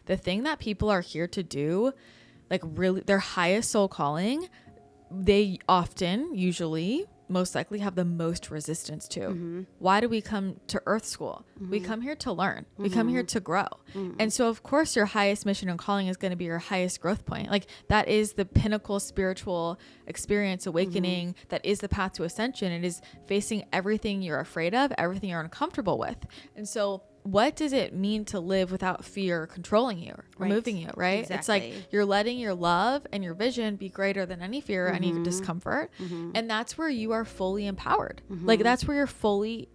the thing that people are here to do, like really their highest soul calling, they often, usually, most likely have the most resistance to. Why do we come to Earth School? We come here to learn. We come here to grow. And so of course your highest mission and calling is going to be your highest growth point. Like that is the pinnacle spiritual experience, awakening. That is the path to ascension. It is facing everything you're afraid of, everything you're uncomfortable with. And so what does it mean to live without fear controlling you or moving you, right? Exactly. It's like you're letting your love and your vision be greater than any fear, any discomfort. And that's where you are fully empowered. Like that's where you're fully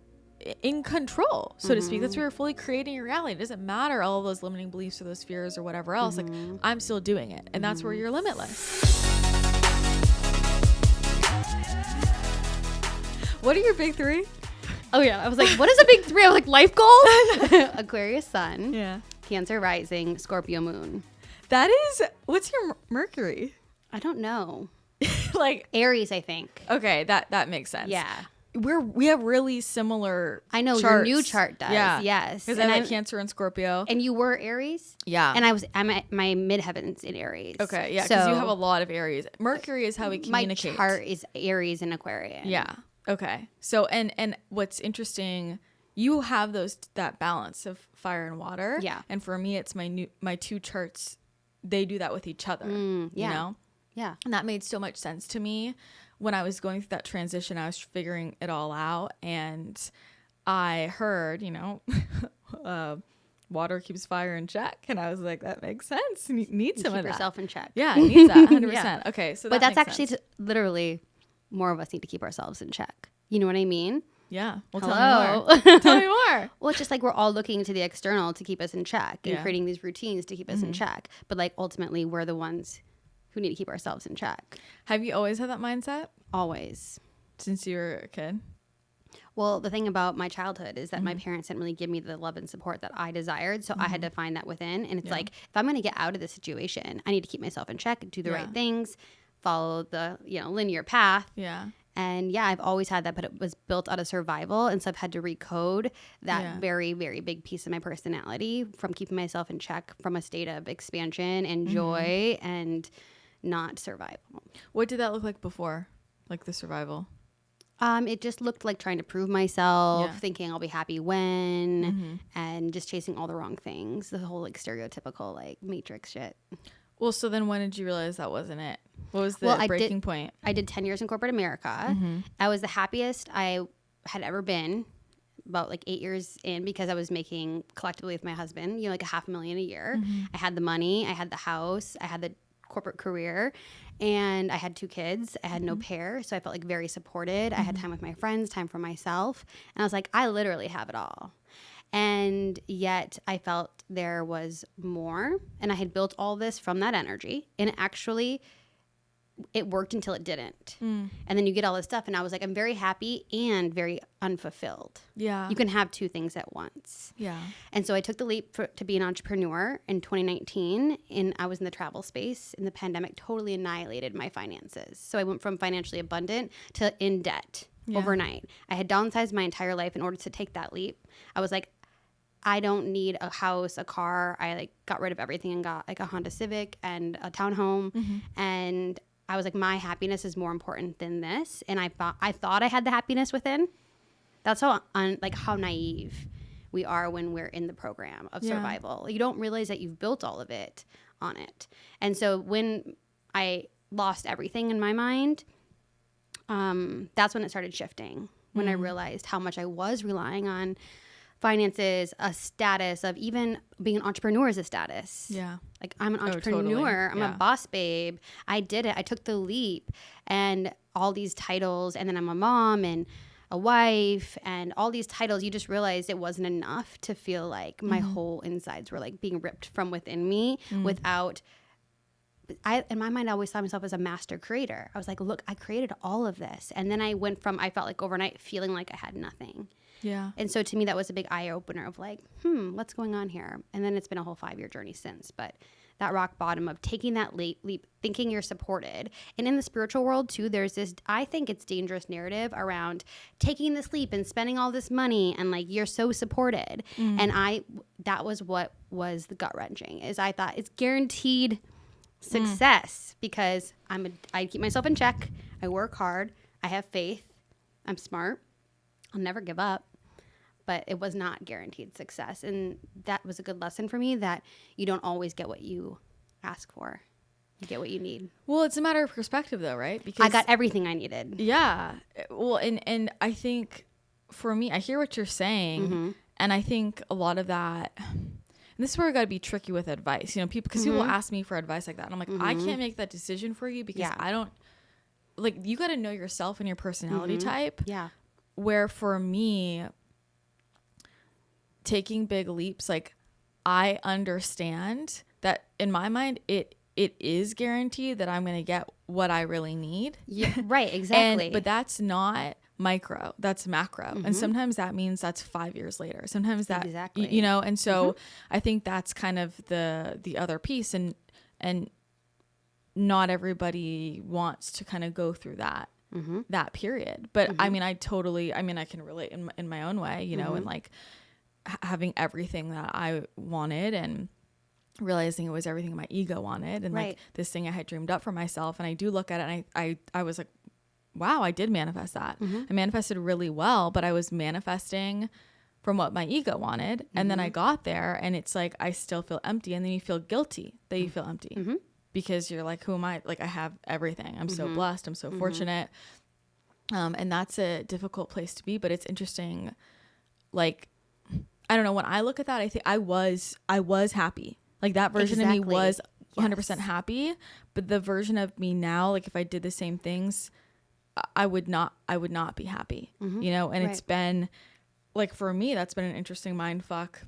in control, so to speak. That's where you're fully creating your reality. It doesn't matter all of those limiting beliefs or those fears or whatever else. Like I'm still doing it. And that's where you're limitless. What are your big three? Oh yeah, I was like, what is a big three? I was like, life goals? Aquarius sun, Yeah. Cancer rising, Scorpio moon. That is, what's your Mercury? I don't know. Like, Aries, I think. okay, that makes sense. Yeah. We have really similar I know charts. your new chart does. Yeah. Yes. Because I have Cancer and Scorpio. And you were Aries? Yeah. And I'm at my midheavens in Aries. Okay, yeah, because you have a lot of Aries. Mercury is how we communicate. My chart is Aries and Aquarian. Yeah. Okay. So and what's interesting, you have that balance of fire and water. Yeah. And for me, it's my two charts. They do that with each other. yeah. You know. Yeah. And that made so much sense to me when I was going through that transition. I was figuring it all out, and I heard, water keeps fire in check, and I was like, that makes sense. Need some of that. Keep yourself in check. Yeah, it needs that 100%. Yeah. Okay, so But that that's makes actually sense. literally more of us need to keep ourselves in check. You know what I mean? Yeah. Well, Hello. tell me more. Tell me more. Well, it's just like we're all looking to the external to keep us in check and Yeah. creating these routines to keep us in check. But like ultimately, we're the ones who need to keep ourselves in check. Have you always had that mindset Always. since you were a kid? Well, the thing about my childhood is that my parents didn't really give me the love and support that I desired. So I had to find that within. And it's like, if I'm going to get out of this situation, I need to keep myself in check, do the right things, follow the linear path. Yeah. And yeah, I've always had that, but it was built out of survival. And so I've had to recode that Yeah. very, very big piece of my personality from keeping myself in check from a state of expansion and joy and not survival. What did that look like before? Like the survival? It just looked like trying to prove myself, Yeah. thinking I'll be happy when, and just chasing all the wrong things. The whole like stereotypical like matrix shit. Well, so then when did you realize that wasn't it? What was the Well, breaking point? I did 10 years in corporate America. I was the happiest I had ever been, about like 8 years in, because I was making collectively with my husband, like $500,000 a year. I had the money, I had the house, I had the corporate career, and I had 2 kids. I had no pair, so I felt like very supported. I had time with my friends, time for myself, and I was like, I literally have it all. And yet I felt there was more, and I had built all this from that energy, and actually it worked until it didn't. And then you get all this stuff, and I was like, I'm very happy and very unfulfilled. Yeah. You can have 2 things at once. Yeah. And so I took the leap to be an entrepreneur in 2019, and I was in the travel space, and the pandemic totally annihilated my finances. So I went from financially abundant to in debt overnight. I had downsized my entire life in order to take that leap. I was like, I don't need a house, a car. I like got rid of everything and got like a Honda Civic and a townhome. And I was like, my happiness is more important than this. And I thought I had the happiness within. That's how how naive we are when we're in the program of survival. You don't realize that you've built all of it on it. And so when I lost everything in my mind, that's when it started shifting. When I realized how much I was relying on finances, a status of even being an entrepreneur is a status. Yeah. Like I'm an entrepreneur, totally. I'm a boss babe. I did it. I took the leap, and all these titles, and then I'm a mom and a wife and all these titles. You just realized it wasn't enough to feel like my whole insides were like being ripped from within me without. In my mind, I always saw myself as a master creator. I was like, look, I created all of this. And then I went from, I felt like overnight feeling like I had nothing. Yeah. And so to me, that was a big eye opener of like, what's going on here? And then it's been a whole 5-year journey since. But that rock bottom of taking that leap, thinking you're supported. And in the spiritual world too, there's this, I think it's dangerous narrative around taking this leap and spending all this money and like, you're so supported. And that was what was the gut wrenching, is I thought it's guaranteed success because I keep myself in check. I work hard. I have faith. I'm smart. I'll never give up. But it was not guaranteed success. And that was a good lesson for me, that you don't always get what you ask for. You get what you need. Well, it's a matter of perspective though, right? Because I got everything I needed. Yeah. Well, and I think for me, I hear what you're saying. And I think a lot of that, and this is where I got to be tricky with advice, you know, because people ask me for advice like that. And I'm like, I can't make that decision for you because I don't, like, you got to know yourself and your personality type. Yeah. Where for me, taking big leaps, like, I understand that in my mind, it is guaranteed that I'm going to get what I really need. Yeah, right, exactly. But that's not micro, that's macro. And sometimes that means that's 5 years later. Sometimes that, you know, and so I think that's kind of the other piece, and not everybody wants to kind of go through that, that period. But I mean, I can relate in my own way, you know, and like having everything that I wanted and realizing it was everything my ego wanted, and like this thing I had dreamed up for myself. And I do look at it and I was like, wow, I did manifest that. I manifested really well, but I was manifesting from what my ego wanted. And then I got there and it's like, I still feel empty. And then you feel guilty that you feel empty because you're like, who am I? Like, I have everything. I'm so blessed. I'm so fortunate. And that's a difficult place to be, but it's interesting. Like, I don't know, when I look at that, I think I was happy. Like, that version of me was 100% happy, but the version of me now, like, if I did the same things, I would not be happy, you know? And it's been like, for me, that's been an interesting mind fuck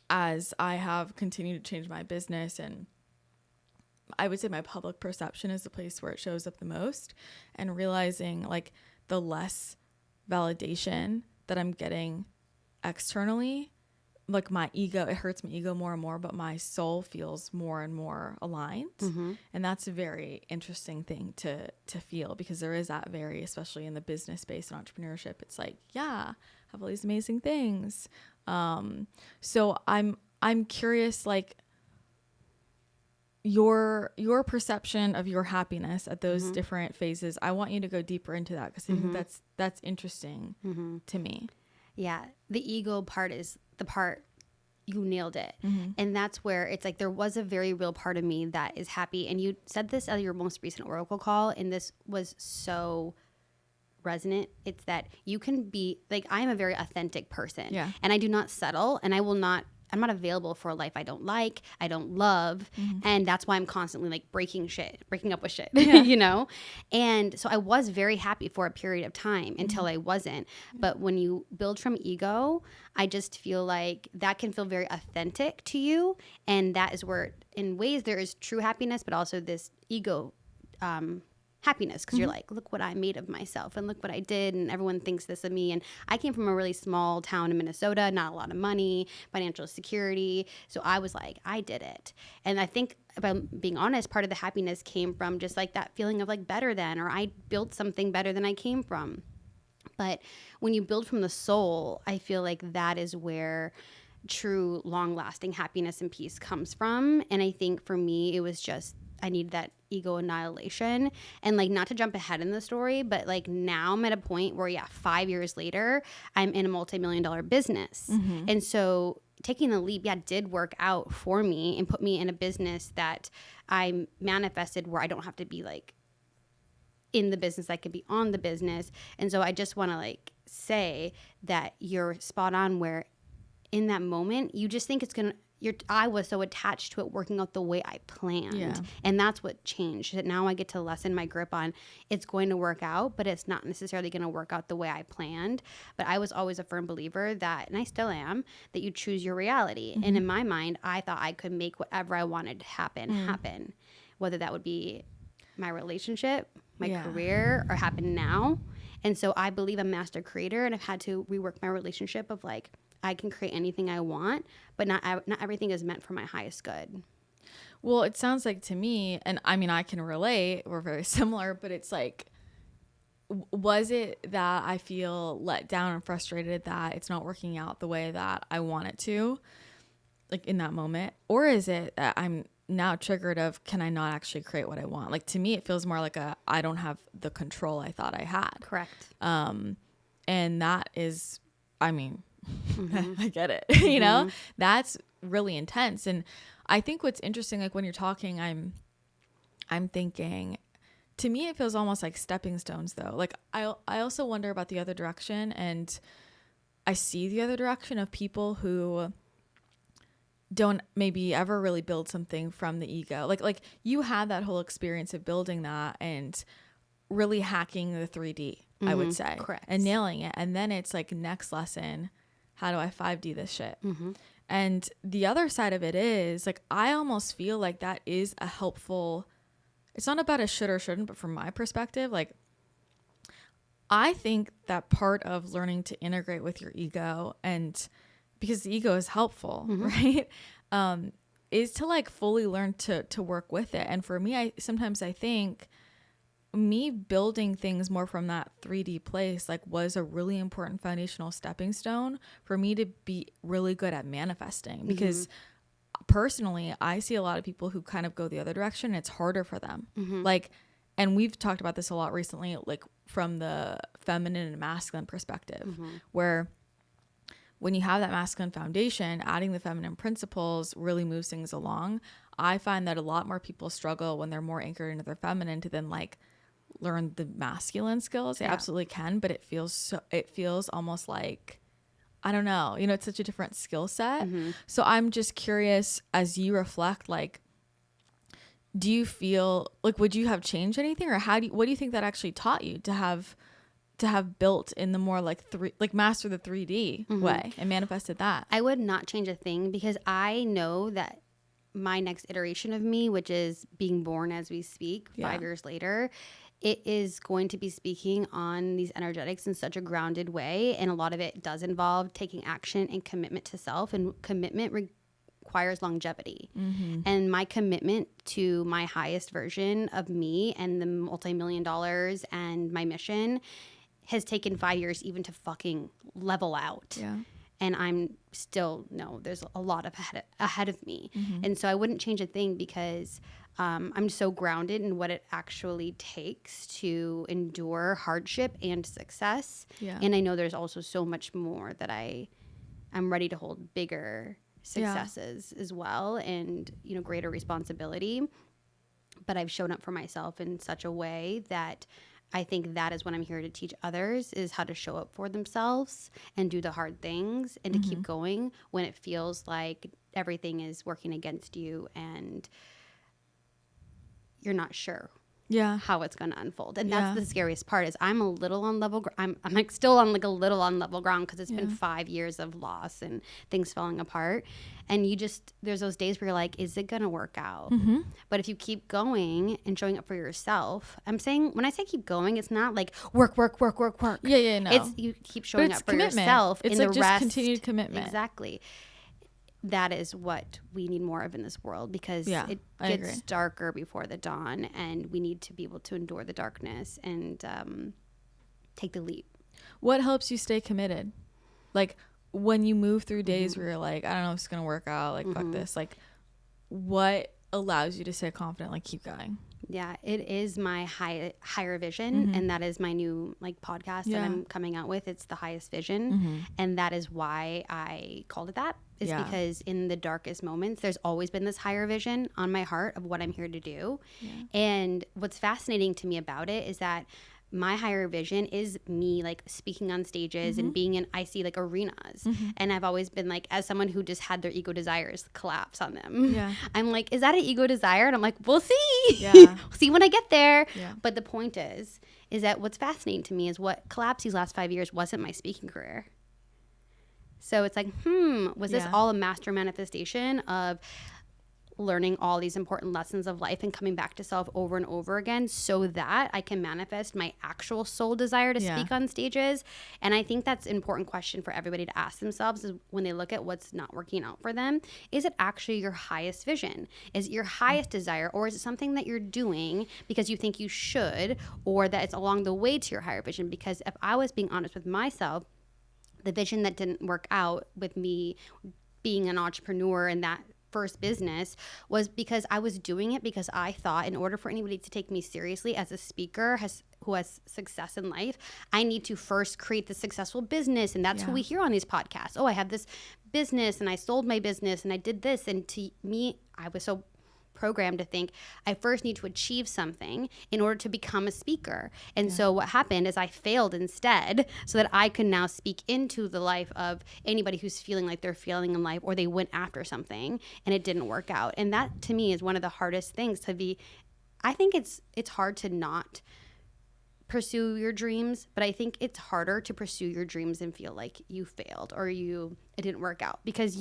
as I have continued to change my business. And I would say my public perception is the place where it shows up the most, and realizing like the less validation that I'm getting externally, like my ego, it hurts my ego more and more, but my soul feels more and more aligned. And that's a very interesting thing to feel, because there is that especially in the business space and entrepreneurship, it's like, yeah, I have all these amazing things. So I'm curious, like, your perception of your happiness at those different phases. I want you to go deeper into that, because I think that's interesting to me. Yeah. The ego part is the part, you nailed it. And that's where it's like, there was a very real part of me that is happy. And you said this at your most recent Oracle call, and this was so resonant. It's that you can be like, I am a very authentic person, and I do not settle, and I'm not available for a life I don't like, I don't love. And that's why I'm constantly like breaking up with shit, you know? And so I was very happy for a period of time until I wasn't. But when you build from ego, I just feel like that can feel very authentic to you. And that is where, in ways, there is true happiness, but also this ego happiness, because you're like, look what I made of myself, and look what I did, and everyone thinks this of me. And I came from a really small town in Minnesota, not a lot of money, financial security. So I was like, I did it. And I think, if I'm being honest, part of the happiness came from just like that feeling of like better than, or I built something better than I came from. But when you build from the soul, I feel like that is where true long-lasting happiness and peace comes from. And I think for me, it was just, I need that ego annihilation. And like, not to jump ahead in the story, but like, now I'm at a point where 5 years later, I'm in a multi-million-dollar business. And so taking the leap, did work out for me and put me in a business that I manifested, where I don't have to be like in the business, I could be on the business. And so I just want to like say that you're spot on, where in that moment, you just think it's going to, I was so attached to it working out the way I planned. And that's what changed. That now I get to lessen my grip on, it's going to work out, but it's not necessarily going to work out the way I planned. But I was always a firm believer that, and I still am, that you choose your reality. And in my mind, I thought I could make whatever I wanted to happen, whether that would be my relationship, my career, or happen now. And so I believe I'm a master creator, and I've had to rework my relationship of like, I can create anything I want, but not everything is meant for my highest good. Well, it sounds like to me, and I mean, I can relate, we're very similar, but it's like, was it that I feel let down and frustrated that it's not working out the way that I want it to, like in that moment? Or is it that I'm now triggered of, can I not actually create what I want? Like to me, it feels more like I don't have the control I thought I had. Correct. And that is, I mean, I get it, Mm-hmm. that's really intense. And I think what's interesting, like when you're talking, I'm thinking, to me, it feels almost like stepping stones though. Like I also wonder about the other direction, and I see the other direction of people who don't maybe ever really build something from the ego. Like you had that whole experience of building that and really hacking the 3D, I would say. Correct. And nailing it. And then it's like next lesson, how do I 5D this shit? And the other side of it is like, I almost feel like that is a helpful, it's not about a should or shouldn't, but from my perspective, like I think that part of learning to integrate with your ego, and because the ego is helpful, right? Is to like fully learn to work with it. And for me, sometimes I think me building things more from that 3D place like was a really important foundational stepping stone for me to be really good at manifesting, because personally I see a lot of people who kind of go the other direction. It's harder for them. Like, and we've talked about this a lot recently, like from the feminine and masculine perspective, where when you have that masculine foundation, adding the feminine principles really moves things along. I find that a lot more people struggle when they're more anchored into their feminine to then like learn the masculine skills. They absolutely can, but it feels almost like, I don't know, it's such a different skill set. So I'm just curious, as you reflect, like, do you feel like, would you have changed anything, or what do you think that actually taught you to have built in the more like master the 3D way and manifested that? I would not change a thing, because I know that my next iteration of me, which is being born as we speak 5 years later, it is going to be speaking on these energetics in such a grounded way. And a lot of it does involve taking action and commitment to self, and commitment requires longevity. And my commitment to my highest version of me and the multi-million dollars and my mission has taken 5 years even to fucking level out. Yeah. And I'm still, there's a lot of ahead of me. And so I wouldn't change a thing, because I'm so grounded in what it actually takes to endure hardship and success. Yeah. And I know there's also so much more that I'm ready to hold bigger successes as well, and, greater responsibility. But I've shown up for myself in such a way that I think that is what I'm here to teach others, is how to show up for themselves and do the hard things, and to keep going when it feels like everything is working against you and you're not sure how it's going to unfold. And that's the scariest part, is I'm a little on level I'm like still on like a little on level ground, because it's been 5 years of loss and things falling apart. And there's those days where you're like, is it going to work out? But if you keep going and showing up for yourself, when I say keep going, it's not like work. Yeah, no. It's you keep showing up for commitment. yourself. It's in like the just rest. continued commitment. Exactly. That is what we need more of in this world, because it I gets agree. darker before the dawn, and we need to be able to endure the darkness and take the leap. What helps you stay committed? Like when you move through days where you're like, I don't know if it's going to work out, like fuck this, like what allows you to stay confident, like keep going? Yeah, it is my higher vision, and that is my new podcast that I'm coming out with. It's the highest vision, and that is why I called it that. Is because in the darkest moments, there's always been this higher vision on my heart of what I'm here to do. And what's fascinating to me about it is that my higher vision is me speaking on stages and being in icy arenas. And I've always been as someone who just had their ego desires collapse on them. I'm like, is that an ego desire? And I'm like, we'll see. We'll see when I get there. But the point is that what's fascinating to me is what collapsed these last 5 years wasn't my speaking career. So it's like, was this all a master manifestation of learning all these important lessons of life and coming back to self over and over again so that I can manifest my actual soul desire to speak on stages. And I think that's an important question for everybody to ask themselves is when they look at what's not working out for them, is it actually your highest vision? Is it your highest desire? Or is it something that you're doing because you think you should, or that it's along the way to your higher vision? Because if I was being honest with myself, the vision that didn't work out with me being an entrepreneur in that first business was because I was doing it because I thought in order for anybody to take me seriously as a speaker who has success in life, I need to first create the successful business. And that's who we hear on these podcasts. Oh, I have this business and I sold my business and I did this. And to me, I was so programmed to think I first need to achieve something in order to become a speaker. And so what happened is I failed instead so that I could now speak into the life of anybody who's feeling like they're failing in life or they went after something and it didn't work out. And that to me is one of the hardest things to be. I think it's hard to not pursue your dreams, but I think it's harder to pursue your dreams and feel like you failed or it didn't work out because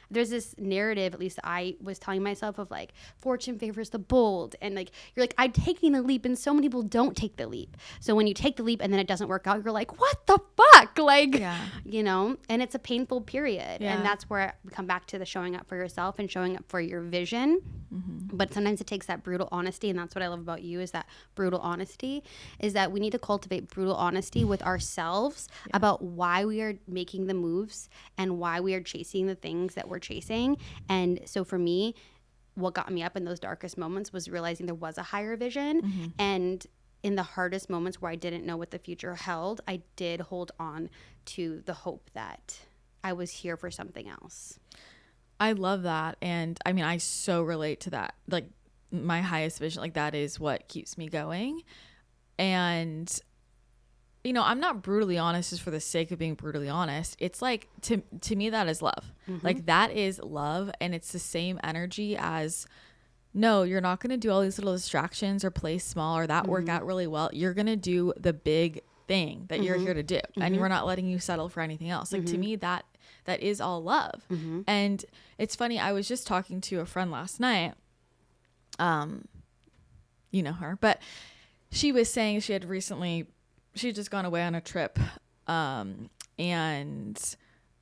there's this narrative, at least I was telling myself, of like fortune favors the bold, and like you're like, I'm taking the leap, and so many people don't take the leap. So when you take the leap and then it doesn't work out, you're like, what the fuck, like and it's a painful period. And that's where we come back to the showing up for yourself and showing up for your vision. But sometimes it takes that brutal honesty, and that's what I love about you, is that brutal honesty, is that we need to cultivate brutal honesty with ourselves about why we are making the moves and why we are chasing the things that we're chasing. And so for me, what got me up in those darkest moments was realizing there was a higher vision. And in the hardest moments where I didn't know what the future held, I did hold on to the hope that I was here for something else. I love that. And I mean, I so relate to that. Like my highest vision, like that is what keeps me going. And I'm not brutally honest just for the sake of being brutally honest. It's like, to me, that is love. Like that is love. And it's the same energy as, no, you're not going to do all these little distractions or play small or that work out really well. You're going to do the big thing that you're here to do. And we're not letting you settle for anything else. Like to me, that is all love. And it's funny. I was just talking to a friend last night. You know her, but she was saying she had just gone away on a trip, and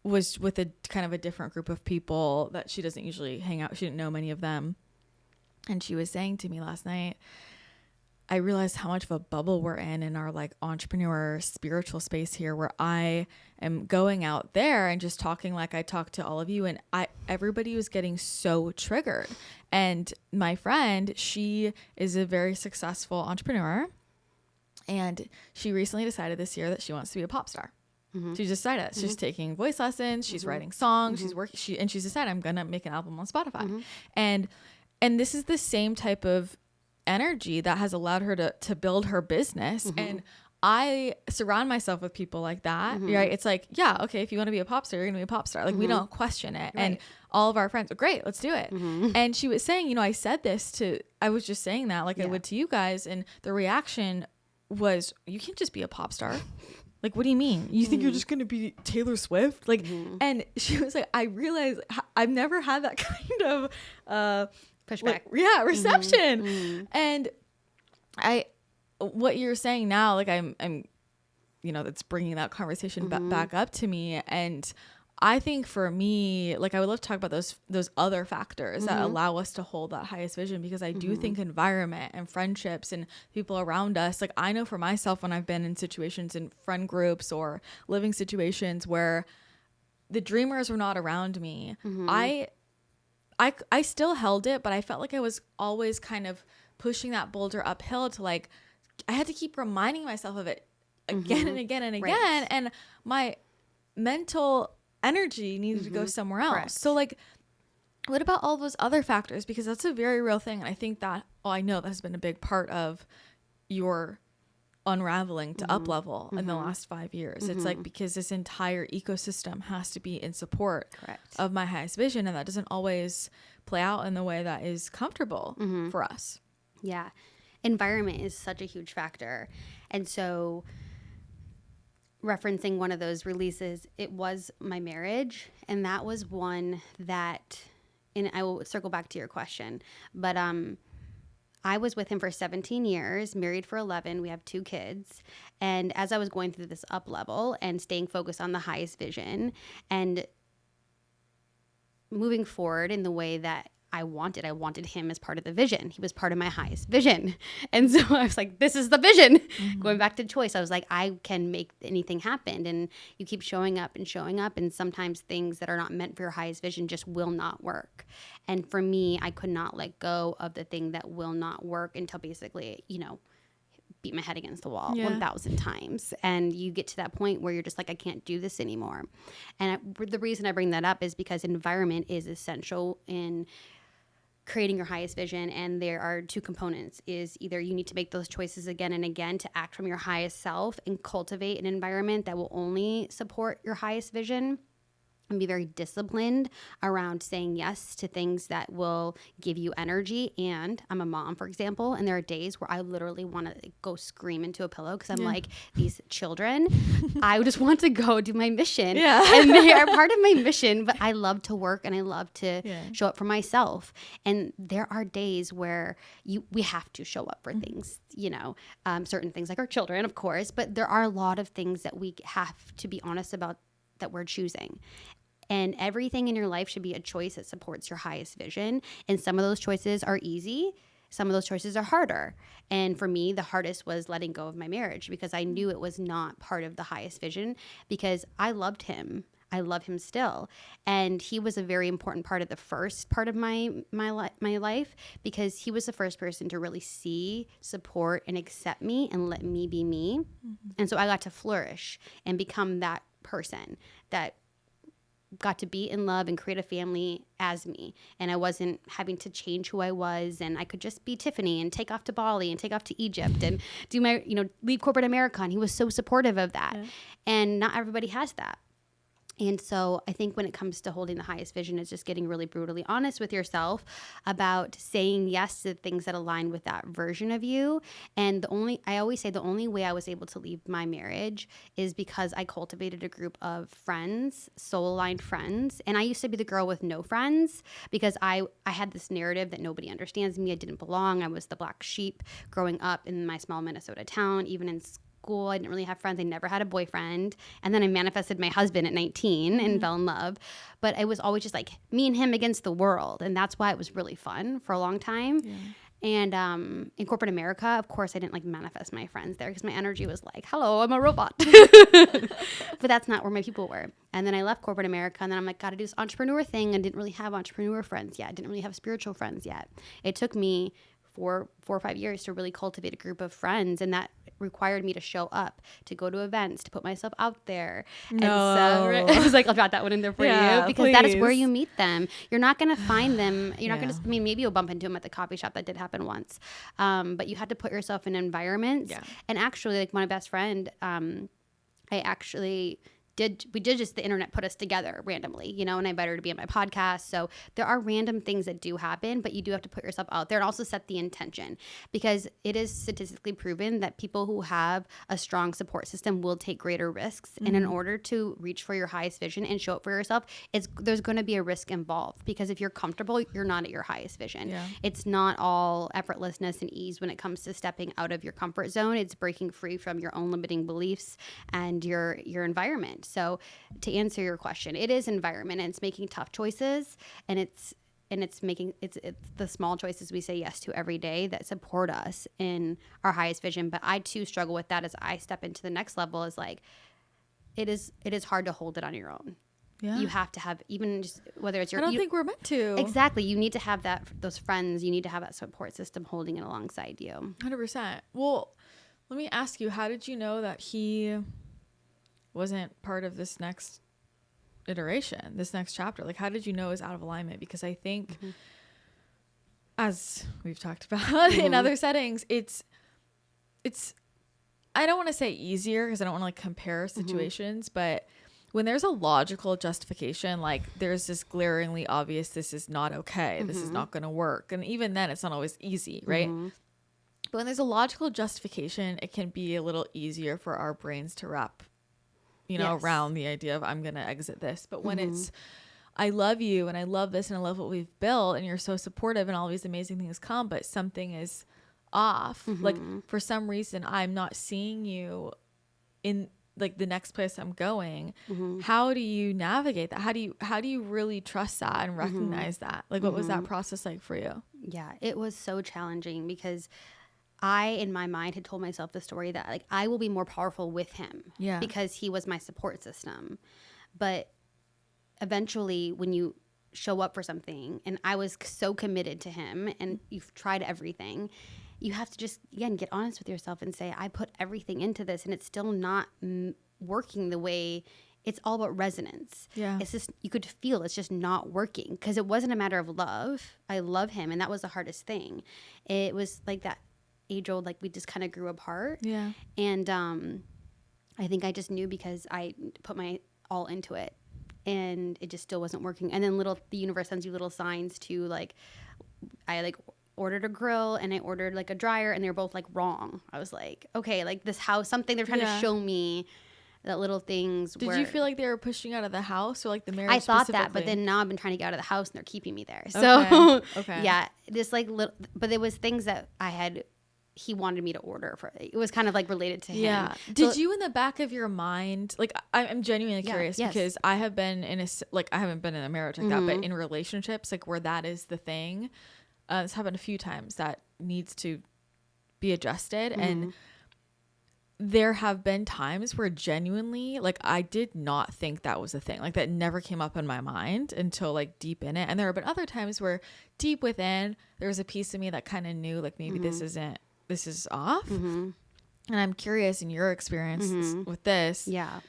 was with a kind of a different group of people that she doesn't usually hang out. She didn't know many of them. And she was saying to me last night, I realized how much of a bubble we're in our like entrepreneur spiritual space here, where I am going out there and just talking like I talk to all of you. And everybody was getting so triggered. And my friend, she is a very successful entrepreneur. And she recently decided this year that she wants to be a pop star. She decided that. She's taking voice lessons. She's writing songs. She's working. She's decided, I'm going to make an album on Spotify. And this is the same type of energy that has allowed her to build her business. And I surround myself with people like that, right? It's like, yeah, okay, if you want to be a pop star, you're going to be a pop star. Like we don't question it. Right. And all of our friends are great. Let's do it. And she was saying, I was just saying that like I would to you guys. And the reaction was, you can't just be a pop star. Like, what do you mean? You think you're just going to be Taylor Swift? Like, and she was like, I realized I've never had that kind of, pushback. Reception. And what you're saying now, like I'm, that's bringing that conversation back up to me. And I think for me, like I would love to talk about those other factors that allow us to hold that highest vision, because I do think environment and friendships and people around us, like I know for myself when I've been in situations in friend groups or living situations where the dreamers were not around me, I still held it, but I felt like I was always kind of pushing that boulder uphill to like, I had to keep reminding myself of it again and again and again. Right. And my mental energy needed to go somewhere else. Correct. So like, what about all those other factors? Because that's a very real thing. And I think that, I know that has been a big part of your unraveling to up level in the last 5 years. It's like, because this entire ecosystem has to be in support of my highest vision. And that doesn't always play out in the way that is comfortable for us. Yeah. Environment is such a huge factor. And so referencing one of those releases, it was my marriage. And that was one that and I will circle back to your question, but I was with him for 17 years, married for 11. We have 2 kids. And as I was going through this up level and staying focused on the highest vision and moving forward in the way that I wanted him as part of the vision. He was part of my highest vision. And so I was like, this is the vision. Mm-hmm. Going back to choice, I was like, I can make anything happen. And you keep showing up. And sometimes things that are not meant for your highest vision just will not work. And for me, I could not let go of the thing that will not work until basically, beat my head against the wall 1,000 times. And you get to that point where you're just like, I can't do this anymore. And the reason I bring that up is because environment is essential in creating your highest vision. And there are 2 components: is either you need to make those choices again and again to act from your highest self and cultivate an environment that will only support your highest vision, and be very disciplined around saying yes to things that will give you energy. And I'm a mom, for example, and there are days where I literally want to go scream into a pillow because I'm like, these children, I just want to go do my mission. Yeah. And they are part of my mission, but I love to work and I love to show up for myself. And there are days where we have to show up for things, certain things like our children, of course, but there are a lot of things that we have to be honest about that we're choosing. And everything in your life should be a choice that supports your highest vision. And some of those choices are easy. Some of those choices are harder. And for me, the hardest was letting go of my marriage because I knew it was not part of the highest vision because I loved him. I love him still. And he was a very important part of the first part of my life because he was the first person to really see, support, and accept me and let me be me. Mm-hmm. And so I got to flourish and become that person that got to be in love and create a family as me. And I wasn't having to change who I was. And I could just be Tiffany and take off to Bali and take off to Egypt and do my, leave corporate America. And he was so supportive of that. Yeah. And not everybody has that. And so I think when it comes to holding the highest vision, it's just getting really brutally honest with yourself about saying yes to things that align with that version of you. And I always say the only way I was able to leave my marriage is because I cultivated a group of friends, soul-aligned friends. And I used to be the girl with no friends because I had this narrative that nobody understands me. I didn't belong. I was the black sheep growing up in my small Minnesota town, even in school. I didn't really have friends. I never had a boyfriend. And then I manifested my husband at 19 and fell in love. But it was always just like me and him against the world. And that's why it was really fun for a long time. Yeah. And in corporate America, of course, I didn't manifest my friends there because my energy was like, hello, I'm a robot. But that's not where my people were. And then I left corporate America and then I'm like, got to do this entrepreneur thing. And didn't really have entrepreneur friends yet. Didn't really have spiritual friends yet. It took me 4 or 5 years to really cultivate a group of friends, and that required me to show up, to go to events, to put myself out there. No. And so I was like, I'll drop that one in there for you because that is where you meet them. You're not going to find them. You're not going to, maybe you'll bump into them at the coffee shop. That did happen once. But you had to put yourself in environments. Yeah. And actually, like my best friend, we did just the internet put us together randomly, and I invited her to be on my podcast. So there are random things that do happen, but you do have to put yourself out there and also set the intention because it is statistically proven that people who have a strong support system will take greater risks. Mm-hmm. And in order to reach for your highest vision and show it for yourself, there's going to be a risk involved because if you're comfortable, you're not at your highest vision. Yeah. It's not all effortlessness and ease when it comes to stepping out of your comfort zone. It's breaking free from your own limiting beliefs and your environment. So to answer your question, it is environment and it's making tough choices and it's the small choices we say yes to every day that support us in our highest vision. But I too struggle with that as I step into the next level is like, it is hard to hold it on your own. Yeah. You have to have even just whether it's your. I don't think we're meant to. Exactly. You need to have those friends. You need to have that support system holding it alongside you. 100%. Well, let me ask you, how did you know that he wasn't part of this next iteration, this next chapter? Like, how did you know it was out of alignment? Because I think, as we've talked about in other settings, it's I don't want to say easier because I don't want to compare situations, but when there's a logical justification, like there's this glaringly obvious, this is not okay, this is not going to work. And even then it's not always easy, right? But when there's a logical justification, it can be a little easier for our brains to wrap around the idea of I'm going to exit this. But when it's I love you and I love this and I love what we've built and you're so supportive and all these amazing things come, but something is off. Like for some reason, I'm not seeing you in like the next place I'm going. How do you navigate that? How do you really trust that and recognize that? Like, what was that process like for you? Yeah, it was so challenging because I, in my mind, had told myself the story that like I will be more powerful with him because he was my support system. But eventually when you show up for something, and I was so committed to him and you've tried everything, you have to just, again, get honest with yourself and say, I put everything into this and it's still not working the way. It's all about resonance. Yeah. It's just, you could feel it's just not working because it wasn't a matter of love. I love him. And that was the hardest thing. It was like that age old, like we just kind of grew apart. Yeah. And I think I just knew because I put my all into it and it just still wasn't working. And then the universe sends you little signs to like, I like ordered a grill and I ordered like a dryer and they were both like wrong. I was like, okay, like this house, something they're trying to show me. That little things. Did you feel like they were pushing out of the house or like the marriage? I thought that, but then now I've been trying to get out of the house and they're keeping me there. So okay. Yeah, just like little, but there was things that he wanted me to order for. It was kind of like related to him. Yeah. Did you in the back of your mind, like I'm genuinely curious because I have been in I haven't been in a marriage like that, but in relationships like where that is the thing. It's happened a few times that needs to be adjusted and there have been times where genuinely, like, I did not think that was a thing. Like, that never came up in my mind until, like, deep in it. And there have been other times where deep within, there was a piece of me that kind of knew, like, maybe this is off. And I'm curious in your experience with this. Yeah.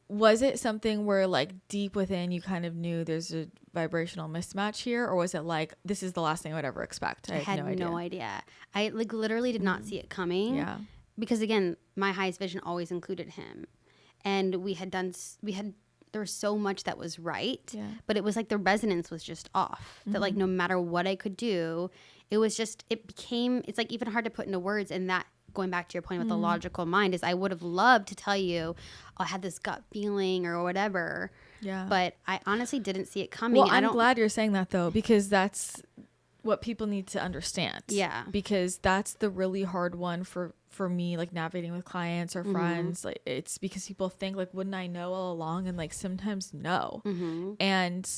Was it something where, like, deep within you kind of knew there's a vibrational mismatch here? Or was it like, this is the last thing I would ever expect? I had no idea. I, like, literally did not see it coming. Yeah. Because again, my highest vision always included him. And there was so much that was right, but it was like the resonance was just off. That like no matter what I could do, it's like even hard to put into words. And that, going back to your point with the logical mind, is I would have loved to tell you, I had this gut feeling or whatever. Yeah. But I honestly didn't see it coming. Well, I'm glad you're saying that though, because that's what people need to understand. Yeah. Because that's the really hard one for me, like navigating with clients or friends. Like it's because people think like, wouldn't I know all along? And like sometimes no. And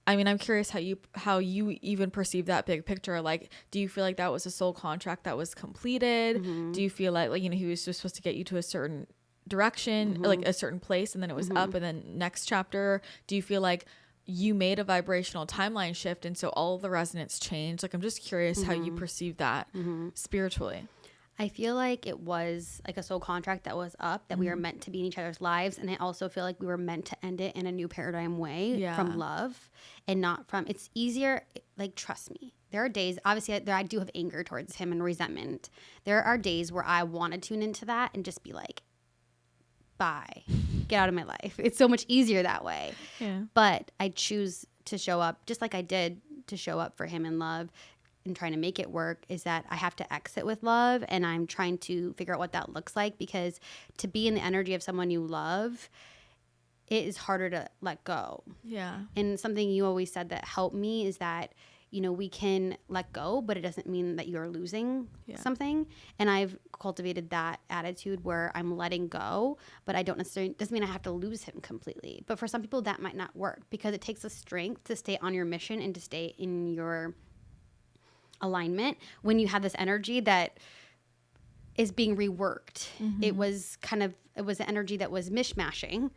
I mean, I'm curious how you even perceive that big picture. Like, do you feel like that was a soul contract that was completed? Do you feel like he was just supposed to get you to a certain direction, like a certain place, and then it was up, and then next chapter? Do you feel like you made a vibrational timeline shift and so all of the resonance changed? Like, I'm just curious how you perceive that spiritually. I feel like it was like a soul contract that was up, that we were meant to be in each other's lives. And I also feel like we were meant to end it in a new paradigm way from love and not from, it's easier. Like, trust me, there are days, obviously I do have anger towards him and resentment. There are days where I want to tune into that and just be like, bye, get out of my life. It's so much easier that way. Yeah. But I choose to show up just like I did to show up for him in love and trying to make it work. Is that I have to exit with love, and I'm trying to figure out what that looks like, because to be in the energy of someone you love, it is harder to let go. Yeah. And something you always said that helped me is that, we can let go, but it doesn't mean that you're losing something. And I've cultivated that attitude where I'm letting go, but I don't necessarily, doesn't mean I have to lose him completely. But for some people that might not work, because it takes the strength to stay on your mission and to stay in your alignment when you have this energy that is being reworked. It was an energy that was mishmashing,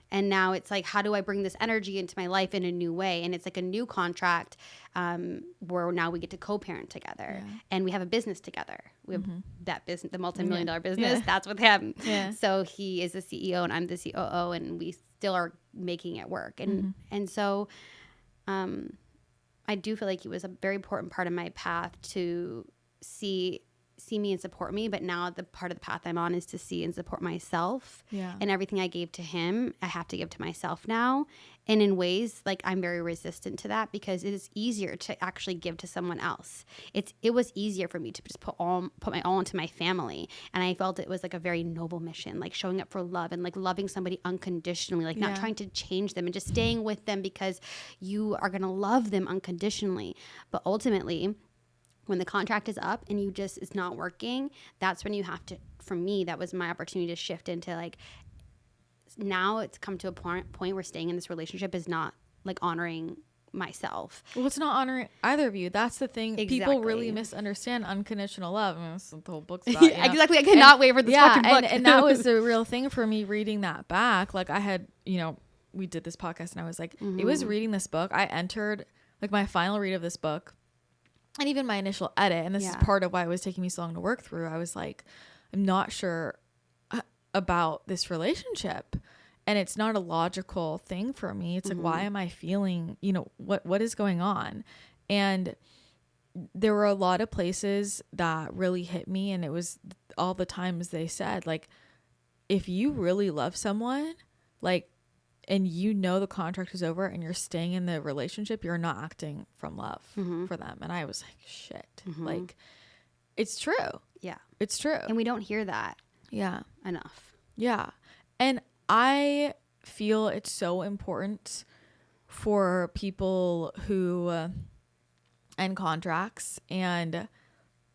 and now it's like, how do I bring this energy into my life in a new way? And it's like a new contract where now we get to co-parent together, and we have a business together. We have that business, the multi-million-dollar business. That's with him. So he is the CEO and I'm the COO, and we still are making it work. And and so I do feel like he was a very important part of my path to see me and support me. But now the part of the path I'm on is to see and support myself. Yeah. And everything I gave to him, I have to give to myself now. And in ways, like, I'm very resistant to that because it is easier to actually give to someone else. It was easier for me to just put my all into my family. And I felt it was like a very noble mission, like showing up for love and like loving somebody unconditionally, like not trying to change them and just staying with them because you are going to love them unconditionally. But ultimately, when the contract is up and it's not working, that's when you have to, for me, that was my opportunity to shift into like, now it's come to a point where staying in this relationship is not like honoring myself. Well, it's not honoring either of you. That's the thing. Exactly. People really misunderstand unconditional love. I mean, that's what the whole book's about. You know? Exactly. I cannot wait for this fucking book. And that was the real thing for me reading that back. Like I had, we did this podcast and I was like, it was reading this book. I entered like my final read of this book and even my initial edit. And this is part of why it was taking me so long to work through. I was like, I'm not sure about this relationship, and it's not a logical thing for me. It's like, why am I feeling, what is going on? And there were a lot of places that really hit me, and it was all the times they said, like, if you really love someone, like, and the contract is over and you're staying in the relationship, you're not acting from love for them. And I was like, shit, like, it's true. Yeah, it's true. And we don't hear that enough. Yeah. And I feel it's so important for people who end contracts and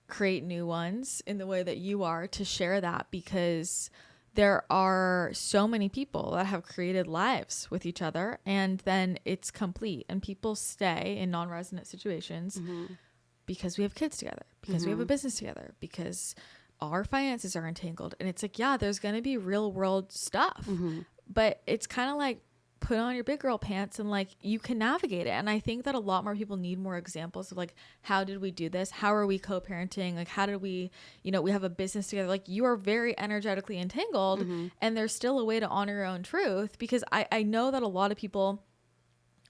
create new ones in the way that you are to share that, because there are so many people that have created lives with each other and then it's complete, and people stay in non-resonant situations because we have kids together, because we have a business together, because our finances are entangled. And it's like, there's going to be real world stuff, but it's kind of like, put on your big girl pants and like, you can navigate it. And I think that a lot more people need more examples of like, how did we do this? How are we co-parenting? Like, how did we, we have a business together. Like, you are very energetically entangled and there's still a way to honor your own truth, because I know that a lot of people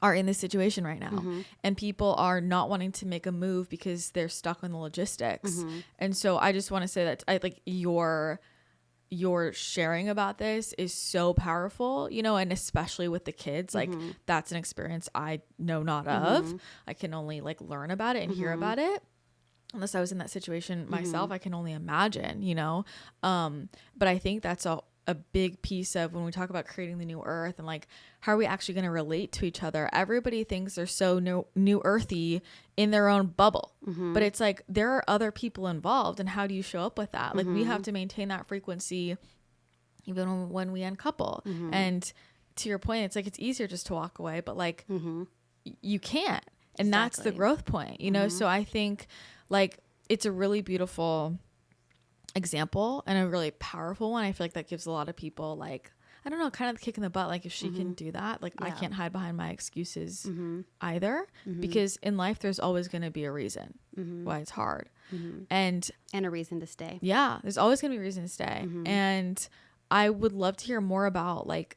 are in this situation right now and people are not wanting to make a move because they're stuck on the logistics. And so I just want to say that I like your sharing about this is so powerful, and especially with the kids, like that's an experience I know not of. I can only like learn about it and hear about it. Unless I was in that situation myself, I can only imagine, but I think that's a big piece of when we talk about creating the new earth and like, how are we actually going to relate to each other? Everybody thinks they're so new earthy in their own bubble, but it's like, there are other people involved, and how do you show up with that? Like, we have to maintain that frequency even when we uncouple. And to your point, it's like, it's easier just to walk away, but like you can't. And that's the growth point, So I think like it's a really beautiful example and a really powerful one. I feel like that gives a lot of people like, I don't know, kind of the kick in the butt. Like, if she can do that, like I can't hide behind my excuses either, because in life there's always going to be a reason why it's hard and a reason to stay. Yeah, there's always going to be a reason to stay. And I would love to hear more about like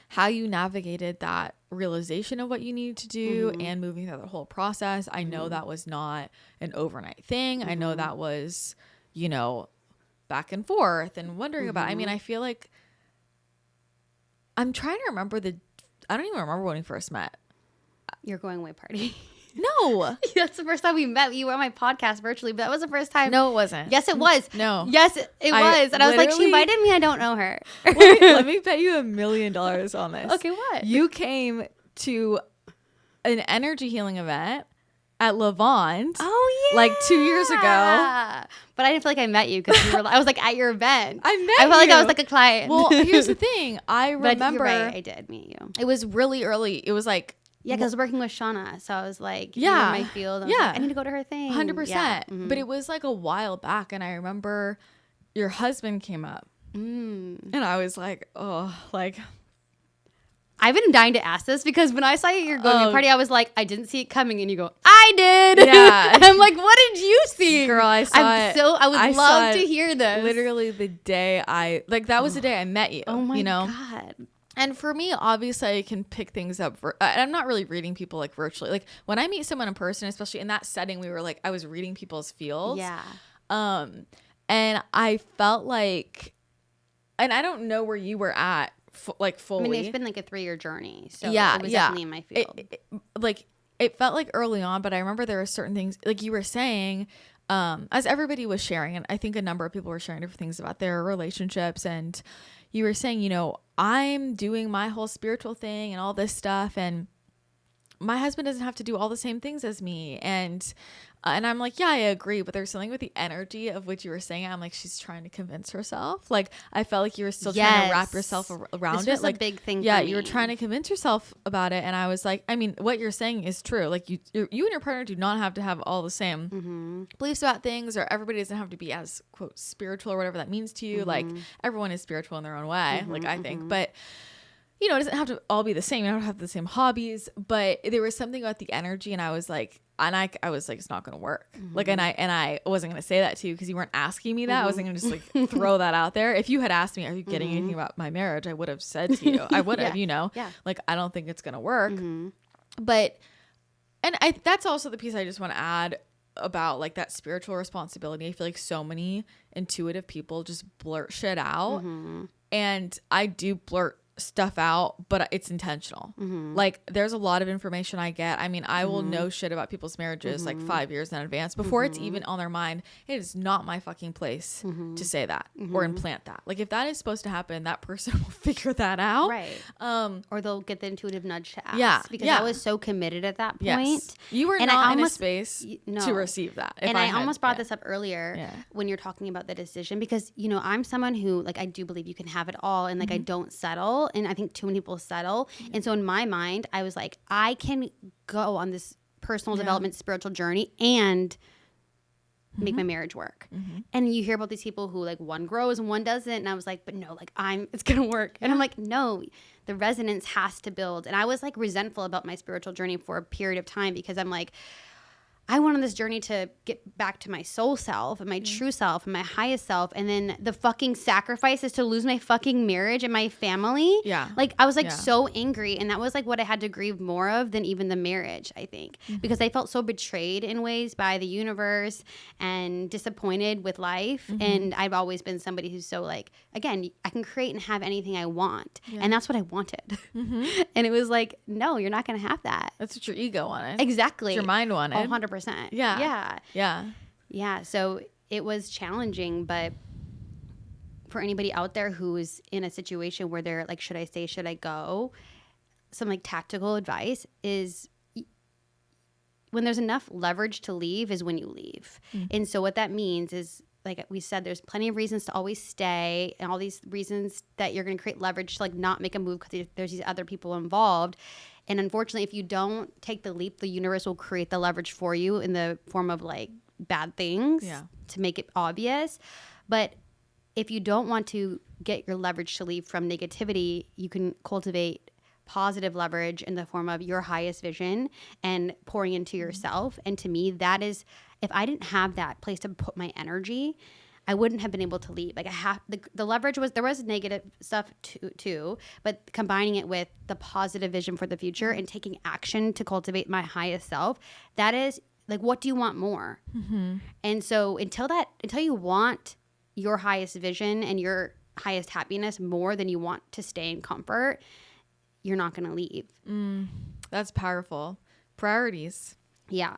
how you navigated that realization of what you needed to do and moving through the whole process. I know that was not an overnight thing. I know that was, back and forth and wondering about, I mean, I feel like I'm trying to remember I don't even remember when we first met. Your going away party. No. That's the first time we met. You were on my podcast virtually, but that was the first time. No, it wasn't. Yes, it was. No. Yes, it was. And I was like, she invited me. I don't know her. let me bet you $1 million on this. Okay, what? You came to an energy healing event at Levant. Oh, yeah. Like 2 years ago. But I didn't feel like I met you because I was like at your event. I felt like I was like a client. Well, here's the thing. I remember. But you're right, I did meet you. It was really early. It was like. Yeah, because I was working with Shauna. So I was like, yeah, you were in my field. I was like, I need to go to her thing. 100%. Yeah. But it was like a while back. And I remember your husband came up. And I was like, oh, like. I've been dying to ask this because when I saw you at your going party, I was like, I didn't see it coming. And you go, I did. Yeah. And I'm like, what did you see? Girl, I saw it. I would love to hear this. Literally the day that was the day I met you. Oh my God. And for me, obviously, I can pick things up. I'm not really reading people like virtually. Like when I meet someone in person, especially in that setting, I was reading people's feels. Yeah. And I felt like, and I don't know where you were at like fully. I mean, it's been like a 3-year journey. So yeah, it was yeah. definitely in my field. It felt like early on, but I remember there were certain things like you were saying, as everybody was sharing, and I think a number of people were sharing different things about their relationships, and you were saying, you know, I'm doing my whole spiritual thing and all this stuff, and my husband doesn't have to do all the same things as me. And I'm like, yeah, I agree. But there's something with the energy of what you were saying. I'm like, she's trying to convince herself. Like, I felt like you were still trying to wrap yourself around this was it. Like, a big thing. Yeah, for me. you were trying to convince yourself about it. And I was like, I mean, what you're saying is true. Like, you and your partner do not have to have all the same beliefs about things, or everybody doesn't have to be as, quote, spiritual or whatever that means to you. Like, everyone is spiritual in their own way, like, I think. But you know, it doesn't have to all be the same. You don't have the same hobbies, but there was something about the energy, and I was like, it's not going to work. Like, and I wasn't going to say that to you because you weren't asking me that. I wasn't going to just like throw that out there. If you had asked me, are you getting anything about my marriage? I would have said to you, I would have, you know, like, I don't think it's going to work. But, and that's also the piece I just want to add about like that spiritual responsibility. I feel like so many intuitive people just blurt shit out, and I do blurt stuff out, but it's intentional. Like, there's a lot of information I get. I mean, I will know shit about people's marriages like 5 years in advance before it's even on their mind. It is not my fucking place to say that or implant that. Like, if that is supposed to happen, that person will figure that out, right? Or they'll get the intuitive nudge to ask. Because I was so committed at that point. Yes. You were not in a space to receive that. And I almost brought this up earlier when you're talking about the decision, because, you know, I'm someone who, like, I do believe you can have it all, and like I don't settle. And I think too many people settle. And so in my mind, I was like, I can go on this personal development, spiritual journey and make my marriage work. And you hear about these people who, like, one grows and one doesn't. And I was like, but no, like, it's going to work. And I'm like, no, the resonance has to build. And I was like resentful about my spiritual journey for a period of time, because I'm like, I went on this journey to get back to my soul self and my true self and my highest self. And then the fucking sacrifice is to lose my fucking marriage and my family. Yeah. Like, I was like so angry. And that was like what I had to grieve more of than even the marriage, I think. Because I felt so betrayed in ways by the universe and disappointed with life. And I've always been somebody who's so like, again, I can create and have anything I want. And that's what I wanted. And it was like, no, you're not going to have that. That's what your ego wanted. Exactly. What your mind wanted. 100%. Yeah. So it was challenging, but for anybody out there who is in a situation where they're like, should I stay, should I go? Some like tactical advice is, when there's enough leverage to leave is when you leave. And so what that means is, like we said, there's plenty of reasons to always stay, and all these reasons that you're going to create leverage to like not make a move because there's these other people involved. And unfortunately, if you don't take the leap, the universe will create the leverage for you in the form of like bad things to make it obvious. But if you don't want to get your leverage to leave from negativity, you can cultivate positive leverage in the form of your highest vision and pouring into yourself. And to me, that is, if I didn't have that place to put my energy, I wouldn't have been able to leave. Like, I have the leverage was, there was negative stuff too, but combining it with the positive vision for the future and taking action to cultivate my highest self, that is like, what do you want more? And so until you want your highest vision and your highest happiness more than you want to stay in comfort, you're not going to leave. That's powerful. Priorities. Yeah.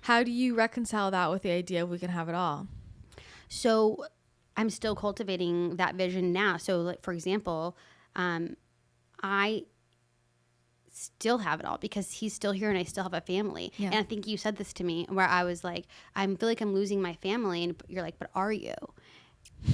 How do you reconcile that with the idea of we can have it all? So I'm still cultivating that vision now. So, like, for example, I still have it all because he's still here and I still have a family. And I think you said this to me where I was like, I feel like I'm losing my family. And you're like, but are you?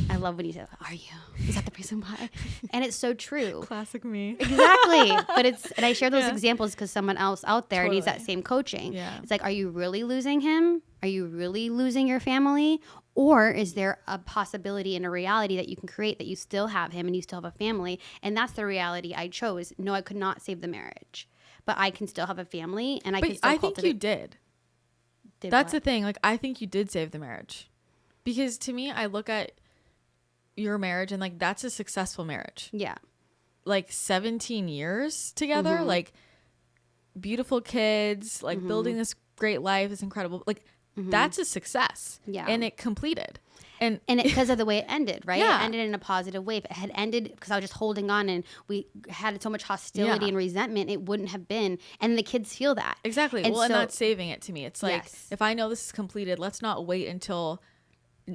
I love when you say, are you? Is that the reason why? And it's so true. Classic me. Exactly. But and I share those examples because someone else out there needs that same coaching. Yeah. It's like, are you really losing him? Are you really losing your family? Or is there a possibility and a reality that you can create that you still have him and you still have a family? And that's the reality I chose. No, I could not save the marriage, but I can still have a family and I can still cultivate. I think you did. That's the thing. Like, I think you did save the marriage, because to me, I look at your marriage and like, that's a successful marriage. Yeah. Like 17 years together, like beautiful kids, like building this great life is incredible. Like, that's a success. Yeah. And it completed. And because of the way it ended, right? Yeah. It ended in a positive way. If it had ended because I was just holding on and we had so much hostility and resentment, it wouldn't have been. And the kids feel that. Exactly. And and that's saving it to me. It's like, if I know this is completed, let's not wait until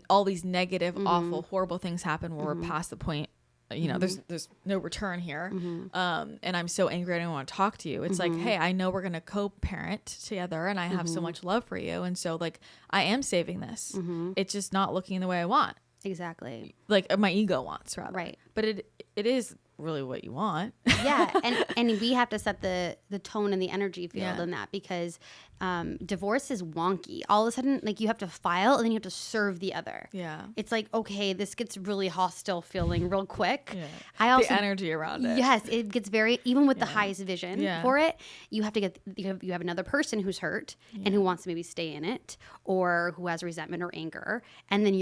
all these negative, awful, horrible things happen where we're past the point. You know, there's no return here. And I'm so angry, I don't want to talk to you. It's like, hey, I know we're going to co-parent together and I have so much love for you. And so like, I am saving this. It's just not looking the way I want. Exactly. Like my ego wants, rather. Right. But it is really what you want. Yeah. And we have to set the tone and the energy field in that, because divorce is wonky. All of a sudden, like, you have to file and then you have to serve the other. Yeah. It's like, okay, this gets really hostile feeling real quick. Yeah. I also, the energy around it. Yes, it gets very, even with the highest vision for it, you have to get, you have another person who's hurt and who wants to maybe stay in it, or who has resentment or anger. And then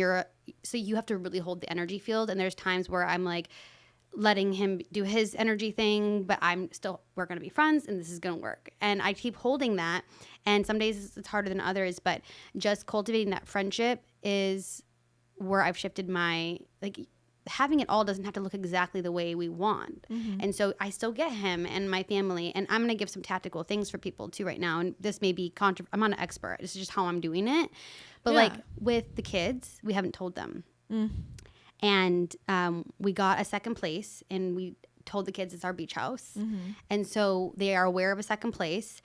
so you have to really hold the energy field. And there's times where I'm like, letting him do his energy thing, but we're going to be friends and this is going to work. And I keep holding that. And some days it's harder than others, but just cultivating that friendship is where I've shifted like, having it all doesn't have to look exactly the way we want. And so I still get him and my family, and I'm going to give some tactical things for people too right now. And this may be I'm not an expert. This is just how I'm doing it. But like with the kids, we haven't told them. And we got a second place, and we told the kids it's our beach house. And so they are aware of a second place.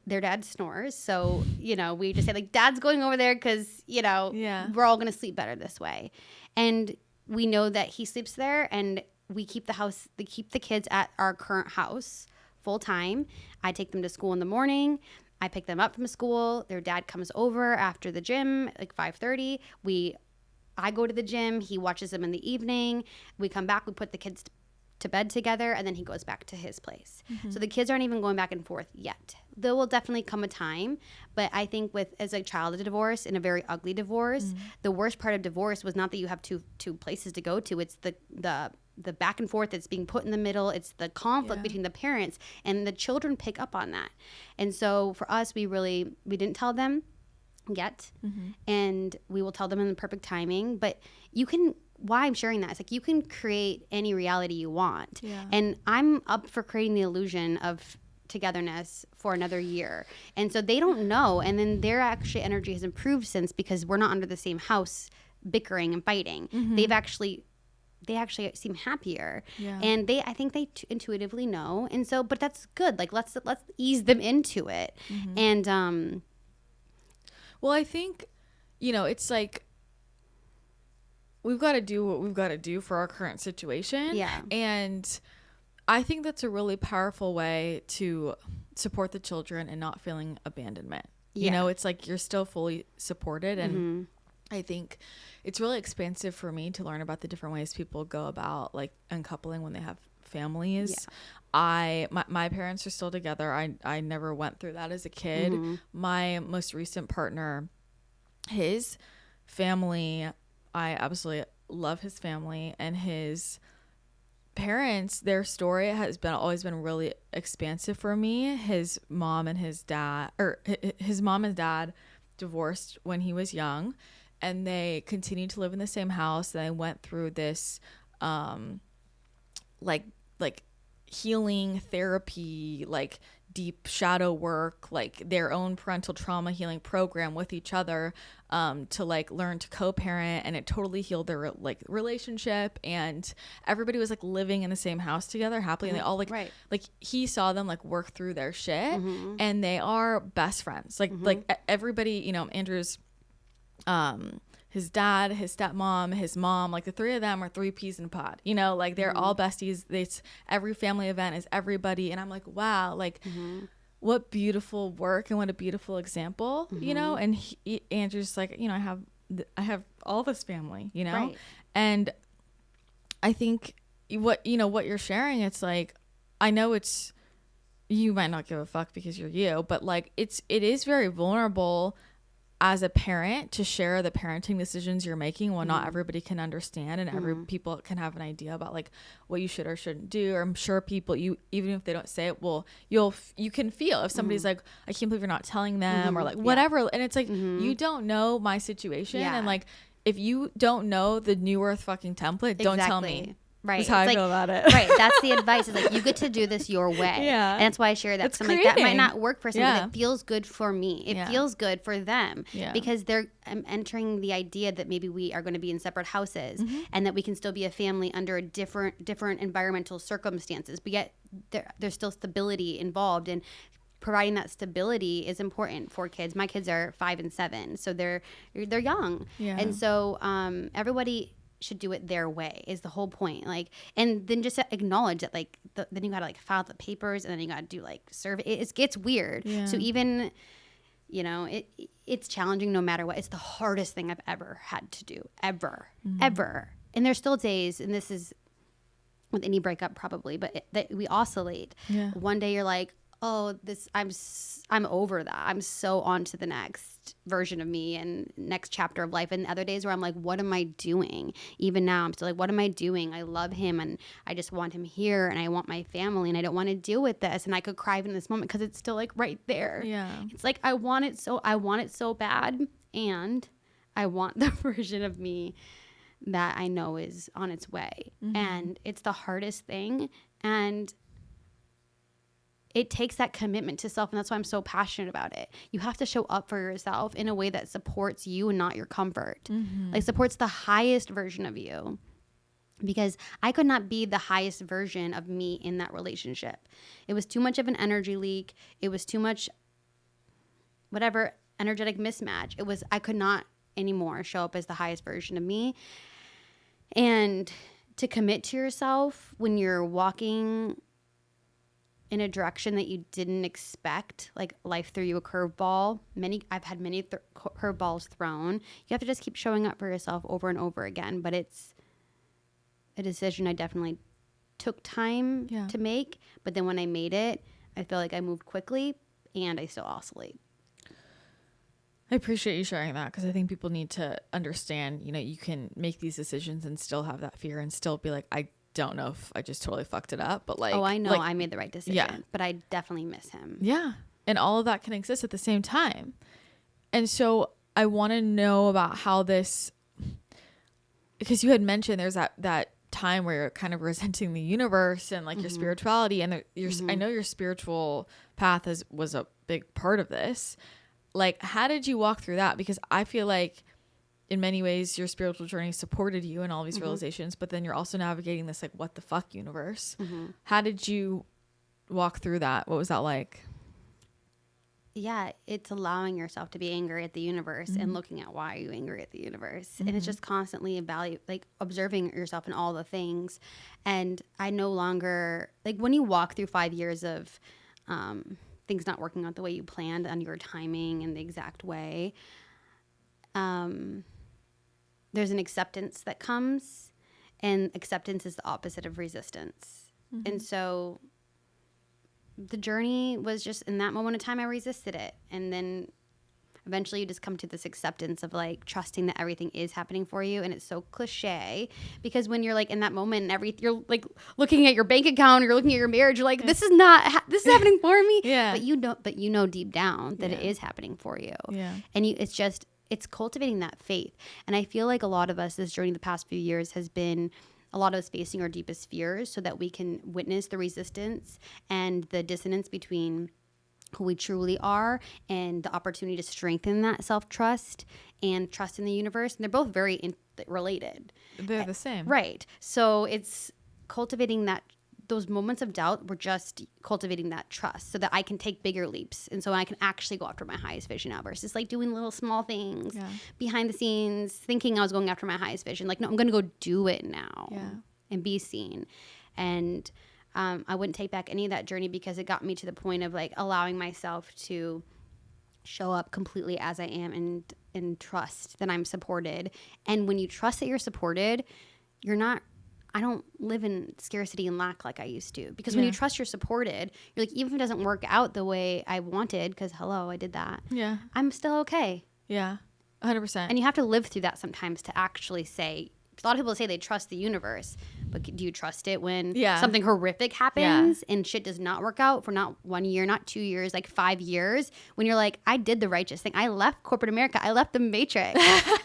Their dad snores. So, we just say, like, Dad's going over there because, we're all going to sleep better this way. And we know that he sleeps there, and we keep the kids at our current house full time. I take them to school in the morning. I pick them up from school. Their dad comes over after the gym, like 5:30. I go to the gym. He watches them in the evening. We come back. We put the kids to bed together, and then he goes back to his place. So the kids aren't even going back and forth yet. There will definitely come a time, but I think as a child of divorce, and a very ugly divorce, the worst part of divorce was not that you have two places to go to. It's the back and forth that's being put in the middle. It's the conflict between the parents, and the children pick up on that. And so for us, we didn't tell them yet, and we will tell them in the perfect timing. But why I'm sharing that is, like, you can create any reality you want, and I'm up for creating the illusion of togetherness for another year. And so they don't know, and then their actually energy has improved since, because we're not under the same house bickering and fighting. They actually seem happier, and I think they intuitively know. And so, but that's good. Like, let's ease them into it. And well, I think, it's like, we've got to do what we've got to do for our current situation. Yeah. And I think that's a really powerful way to support the children and not feeling abandonment. Yeah. It's like you're still fully supported. And I think it's really expansive for me to learn about the different ways people go about, like, uncoupling when they have families. My parents are still together. I never went through that as a kid. My most recent partner, his family, I absolutely love his family, and his parents, their story has always been really expansive for me. His mom and dad divorced when he was young, and they continued to live in the same house. And they went through this like healing therapy, like deep shadow work, like their own parental trauma healing program with each other, to like learn to co-parent, and it totally healed their relationship, and everybody was like living in the same house together happily, and they all like he saw them like work through their shit, and they are best friends, like everybody, Andrew's his dad, his stepmom, his mom, like the three of them are three peas in a pod, like they're all besties. Every family event is everybody. And I'm like, wow, like what beautiful work and what a beautiful example, and Andrew's like, I have all this family, Right. And I think what you're sharing, it's like, I know you might not give a fuck because you're you, but like it is very vulnerable as a parent to share the parenting decisions you're making when not everybody can understand, and every people can have an idea about like what you should or shouldn't do. Or I'm sure people, you, even if they don't say it, well, you can feel if somebody's like, I can't believe you're not telling them, or like whatever. And it's like, you don't know my situation. And like, if you don't know the New Earth fucking template, don't tell me. Right. That's how I feel about it. Right. That's the advice. Is like, you get to do this your way. Yeah. And that's why I share that. Because I'm like, that might not work for someone, but it feels good for me. It feels good for them. Yeah. Because I'm entering the idea that maybe we are going to be in separate houses and that we can still be a family under different environmental circumstances. But yet there's still stability involved. And providing that stability is important for kids. My kids are 5 and 7. So they're young. Yeah. And so everybody should do it their way is the whole point. Like, and then just acknowledge that like then you gotta like file the papers, and then you gotta do like survey. It gets weird. Yeah. So even, you know, it's challenging no matter what. It's the hardest thing I've ever had to do, ever. And there's still days, and this is with any breakup probably, but that we oscillate. Yeah. One day you're like, oh, I'm over that. I'm so on to the next version of me and next chapter of life. And other days where I'm like, what am I doing? Even now, I'm still like, what am I doing? I love him, and I just want him here, and I want my family, and I don't want to deal with this. And I could cry in this moment because it's still like right there. Yeah. It's like, I want it so bad. And I want the version of me that I know is on its way. And it's the hardest thing. And it takes that commitment to self, and that's why I'm so passionate about it. You have to show up for yourself in a way that supports you and not your comfort. Like, supports the highest version of you. Because I could not be the highest version of me in that relationship. It was too much of an energy leak. It was too much whatever energetic mismatch. I could not anymore show up as the highest version of me. And to commit to yourself when you're walking in a direction that you didn't expect, like life threw you a curveball. I've had many curveballs thrown. You have to just keep showing up for yourself over and over again. But it's a decision I definitely took time to make. But then when I made it, I feel like I moved quickly, and I still oscillate. I appreciate you sharing that, because I think people need to understand, you know, you can make these decisions and still have that fear and still be like, I don't know if I just totally fucked it up, but like, oh, I know, like, I made the right decision, but I definitely miss him. Yeah. And all of that can exist at the same time. And so I want to know about how this, because you had mentioned there's that time where you're kind of resenting the universe and like your spirituality, and I know your spiritual path was a big part of this. Like, how did you walk through that? Because I feel like in many ways your spiritual journey supported you in all these realizations, but then you're also navigating this like, what the fuck universe. How did you walk through that? What was that like? Yeah, it's allowing yourself to be angry at the universe and looking at why you're angry at the universe. And it's just constantly observing yourself in all the things. And I no longer, like, when you walk through 5 years of things not working out the way you planned on your timing and the exact way, there's an acceptance that comes, and acceptance is the opposite of resistance. And so the journey was just, in that moment of time, I resisted it. And then eventually you just come to this acceptance of like trusting that everything is happening for you. And it's so cliche, because when you're like in that moment and you're like looking at your bank account, you're looking at your marriage, you're like, this is happening for me. Yeah. But you know deep down that it is happening for you. Yeah. And it's cultivating that faith. And I feel like a lot of us, this journey the past few years has been a lot of us facing our deepest fears so that we can witness the resistance and the dissonance between who we truly are and the opportunity to strengthen that self-trust and trust in the universe. And they're both very related. They're the same. Right. So it's cultivating those moments of doubt. We're just cultivating that trust so that I can take bigger leaps. And so I can actually go after my highest vision now, versus like doing little small things behind the scenes, thinking I was going after my highest vision. Like, no, I'm going to go do it now and be seen. And I wouldn't take back any of that journey, because it got me to the point of like allowing myself to show up completely as I am and trust that I'm supported. And when you trust that you're supported, I don't live in scarcity and lack like I used to. Because when you trust you're supported, you're like, even if it doesn't work out the way I wanted, because hello, I did that. Yeah. I'm still okay. Yeah. 100%. And you have to live through that sometimes to actually say, a lot of people say they trust the universe, but do you trust it when something horrific happens and shit does not work out for not 1 year, not 2 years, like 5 years, when you're like, I did the righteous thing. I left corporate America. I left the matrix.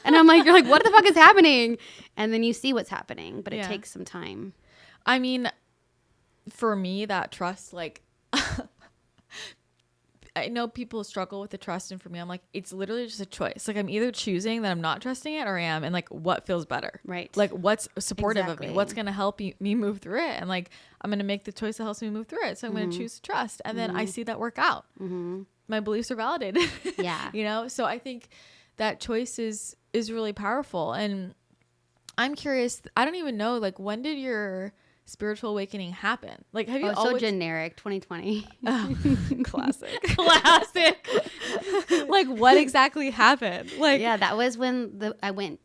And I'm like, you're like, what the fuck is happening? And then you see what's happening, but it takes some time. I mean, for me, that trust, like, I know people struggle with the trust, and for me, I'm like, it's literally just a choice. Like, I'm either choosing that I'm not trusting it, or I am, and like, what feels better, right? Like, what's supportive of me, what's gonna help me move through it, and like, I'm gonna make the choice that helps me move through it. So I'm gonna choose to trust, and then I see that work out. My beliefs are validated. Yeah, you know. So I think that choice is really powerful, and I'm curious. I don't even know, like, when did your spiritual awakening happen? Like, have you always... so generic, 2020. Classic. Like, what exactly happened? Like, yeah, that was when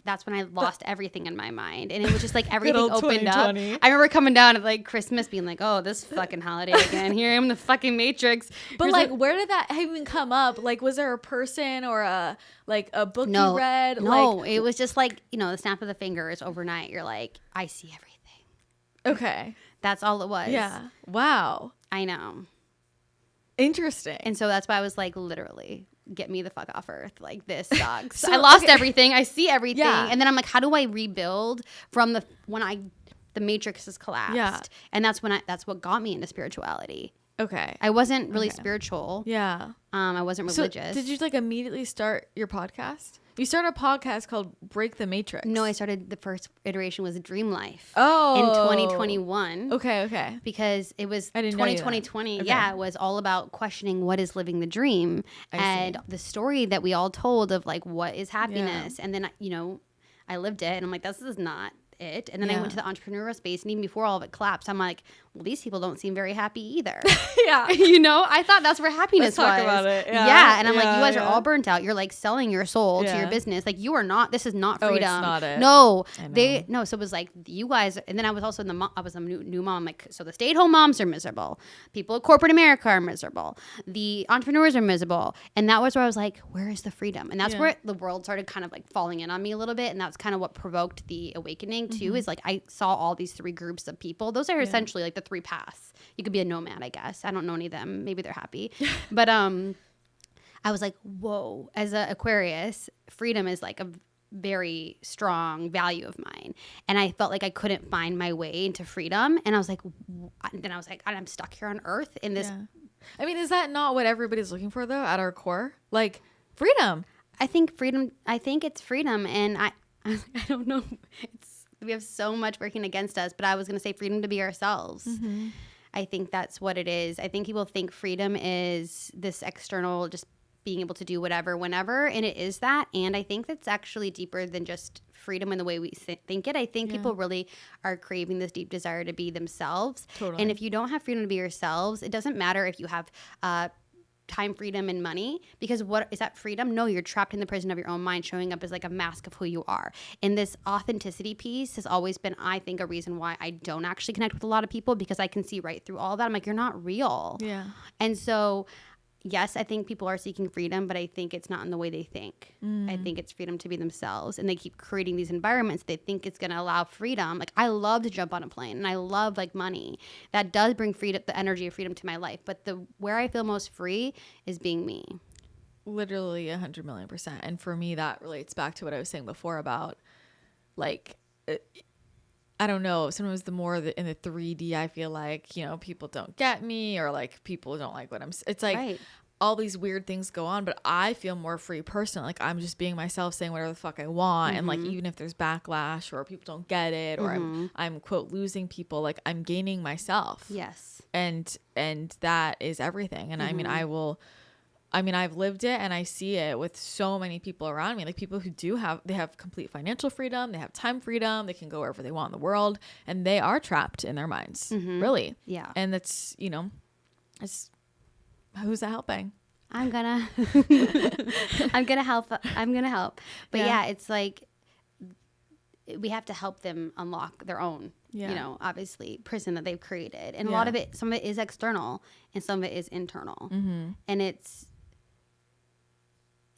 that's when I lost everything in my mind, and it was just like everything opened up. I remember coming down at like Christmas being like, oh, this fucking holiday again, here I am in the fucking Matrix. But like, where did that even come up? Like, was there a person or a book you read? No, like, it was just like, the snap of the fingers overnight. You're like, I see everything. Okay. That's all it was. Yeah. Wow. I know. Interesting. And so that's why I was like, literally, get me the fuck off Earth. Like, this sucks. So, I lost everything. I see everything. Yeah. And then I'm like, how do I rebuild from the Matrix has collapsed? Yeah. And that's what got me into spirituality. Okay. I wasn't really spiritual. Yeah. I wasn't religious. So did you like immediately start your podcast? You started a podcast called Break the Matrix. No, I started, the first iteration was Dream Life. Oh. In 2021. Okay. Because it was 2020. Okay. Yeah, it was all about questioning what is living the dream. And the story that we all told of like, what is happiness? Yeah. And then, I lived it and I'm like, this is not it. And then I went to the entrepreneurial space, and even before all of it collapsed, I'm like, well, these people don't seem very happy either. Yeah. I thought that's where happiness was. Let's talk about it. Yeah. And I'm like, you guys are all burnt out. You're like selling your soul to your business. Like, you are not, this is not freedom. Oh, it's not it. No, so it was like, you guys, and then I was also I was a new mom. I'm like, so the stay-at-home moms are miserable. People at corporate America are miserable. The entrepreneurs are miserable. And that was where I was like, where is the freedom? And that's where the world started kind of like falling in on me a little bit. And that's kind of what provoked the awakening too, is like, I saw all these three groups of people. Those are essentially like the three paths. You could be a nomad, I guess. I don't know any of them. Maybe they're happy. But I was like, whoa, as an Aquarius, freedom is like a very strong value of mine. And I felt like I couldn't find my way into freedom. And I was like, I'm stuck here on Earth in this. Yeah. I mean, is that not what everybody's looking for though, at our core? Like, freedom. I think it's freedom. And I don't know. We have so much working against us, but I was going to say freedom to be ourselves. Mm-hmm. I think that's what it is. I think people think freedom is this external, just being able to do whatever, whenever, and it is that. And I think that's actually deeper than just freedom in the way we think it. I think people really are craving this deep desire to be themselves. Totally. And if you don't have freedom to be yourselves, it doesn't matter if you have time, freedom, and money, because what is that freedom? No, you're trapped in the prison of your own mind, showing up as like a mask of who you are. And this authenticity piece has always been, I think, a reason why I don't actually connect with a lot of people, because I can see right through all that. I'm like, you're not real. Yeah. And so, yes, I think people are seeking freedom, but I think it's not in the way they think. I think it's freedom to be themselves, and they keep creating these environments they think it's going to allow freedom. Like, I love to jump on a plane, and I love like money. That does bring freedom, the energy of freedom to my life. But where I feel most free is being me. Literally 100,000,000%. And for me, that relates back to what I was saying before about like, I don't know, sometimes the more in the 3D, I feel like, people don't get me, or like people don't like what it's like all these weird things go on, but I feel more free personally. Like, I'm just being myself, saying whatever the fuck I want. And like, even if there's backlash or people don't get it, or I'm quote losing people, like, I'm gaining myself. Yes. And that is everything. And I mean, I've lived it, and I see it with so many people around me, like people who they have complete financial freedom, they have time freedom, they can go wherever they want in the world, and they are trapped in their minds, really. Yeah. And that's, it's, who's that helping? I'm gonna help. But yeah, it's like, we have to help them unlock their own, obviously prison that they've created. And a lot of it, some of it is external and some of it is internal. And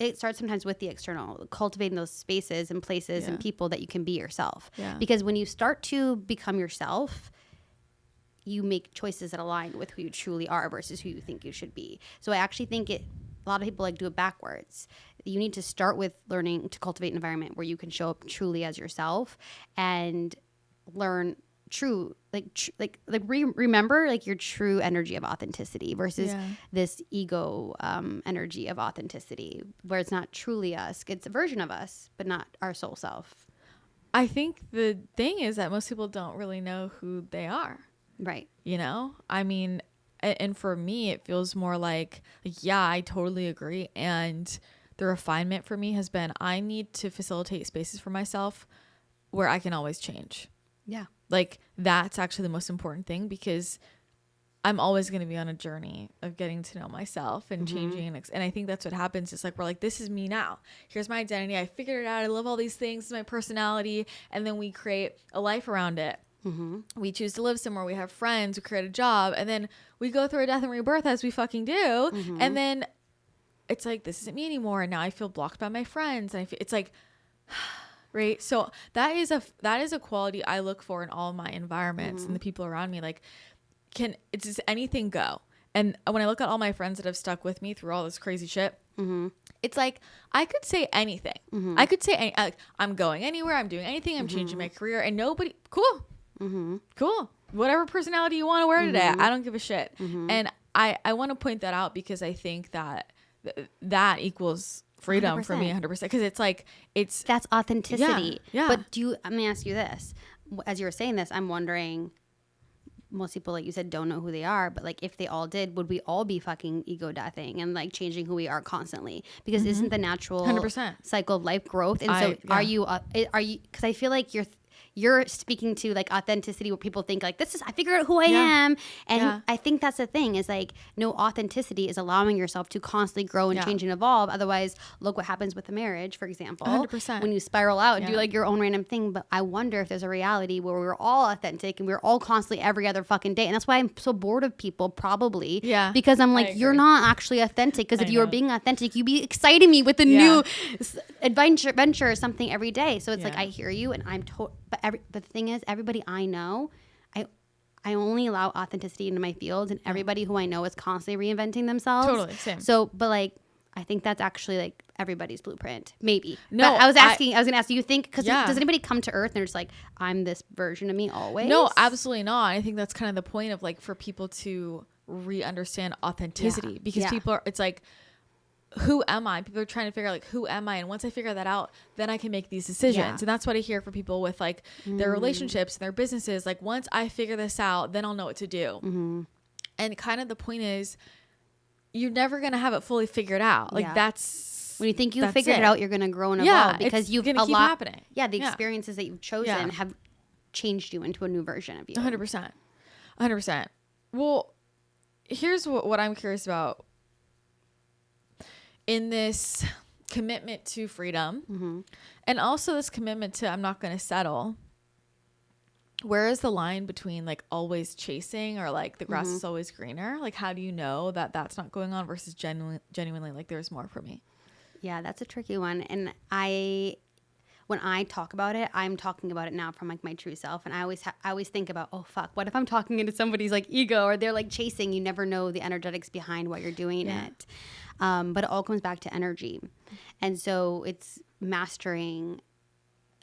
it starts sometimes with the external, cultivating those spaces and places and people that you can be yourself. Yeah. Because when you start to become yourself, you make choices that align with who you truly are versus who you think you should be. So I actually think a lot of people like do it backwards. You need to start with learning to cultivate an environment where you can show up truly as yourself and learn remember like your true energy of authenticity versus this ego energy of authenticity where it's not truly us. It's a version of us, but not our soul self. I think the thing is that most people don't really know who they are. Right. You know, I mean, and for me, it feels more like, yeah, I totally agree. And the refinement for me has been, I need to facilitate spaces for myself where I can always change. Yeah. Like that's actually the most important thing, because I'm always going to be on a journey of getting to know myself and changing. And I think that's what happens. It's like, we're like, this is me now. Here's my identity. I figured it out. I love all these things. This is my personality. And then we create a life around it. We choose to live somewhere. We have friends. We create a job. And then we go through a death and rebirth as we fucking do. And then it's like, this isn't me anymore. And now I feel blocked by my friends. And it's like, right. So that is a quality I look for in all my environments and the people around me. Like, does anything go? And when I look at all my friends that have stuck with me through all this crazy shit, it's like, I could say anything. I could say, like, I'm going anywhere. I'm doing anything. I'm changing my career, and nobody, cool. Whatever personality you want to wear today, I don't give a shit. And I want to point that out because I think that that equals freedom 100%. For me 100%, because it's like that's authenticity. Yeah. But let me ask you this, as you were saying this, I'm wondering, most people, like you said, don't know who they are, but like if they all did, would we all be fucking ego deathing and like changing who we are constantly? Because isn't the natural 100% cycle of life growth? And so are you because I feel like you're speaking to like authenticity, where people think like, I figured out who I am. And I think that's the thing, is like, no, authenticity is allowing yourself to constantly grow and change and evolve. Otherwise, look what happens with a marriage, for example. 100%. When you spiral out and do like your own random thing. But I wonder if there's a reality where we're all authentic and we're all constantly every other fucking day. And that's why I'm so bored of people, probably. Yeah. Because I'm like, you're not actually authentic. Because if you were being authentic, you'd be exciting me with a new adventure or something every day. So it's like, I hear you, and I'm but the thing is, everybody I know, I only allow authenticity into my field, and everybody who I know is constantly reinventing themselves. Totally, same. So, but like, I think that's actually like everybody's blueprint, maybe. No, but I was going to ask, do you think, because does anybody come to Earth and they're just like, I'm this version of me always? No, absolutely not. I think that's kind of the point of like, for people to re-understand authenticity, because people are, it's like, who am I? People are trying to figure out like, who am I? And once I figure that out, then I can make these decisions. And that's what I hear from people with like their relationships and their businesses. Like, once I figure this out, then I'll know what to do. And kind of the point is, you're never going to have it fully figured out. Like that's, when you think you figured it out, you're going to grow and evolve, because you've going to keep happening. Yeah. The experiences that you've chosen have changed you into a new version of you. 100%. Well, here's what I'm curious about. In this commitment to freedom, and also this commitment to, I'm not going to settle, where is the line between like always chasing, or like the grass is always greener? Like, how do you know that that's not going on versus genuinely like there's more for me? Yeah, that's a tricky one. And when I talk about it, I'm talking about it now from like my true self. And I always think about, oh fuck, what if I'm talking into somebody's like ego, or they're like chasing? You never know the energetics behind what you're doing it. But it all comes back to energy. And so it's mastering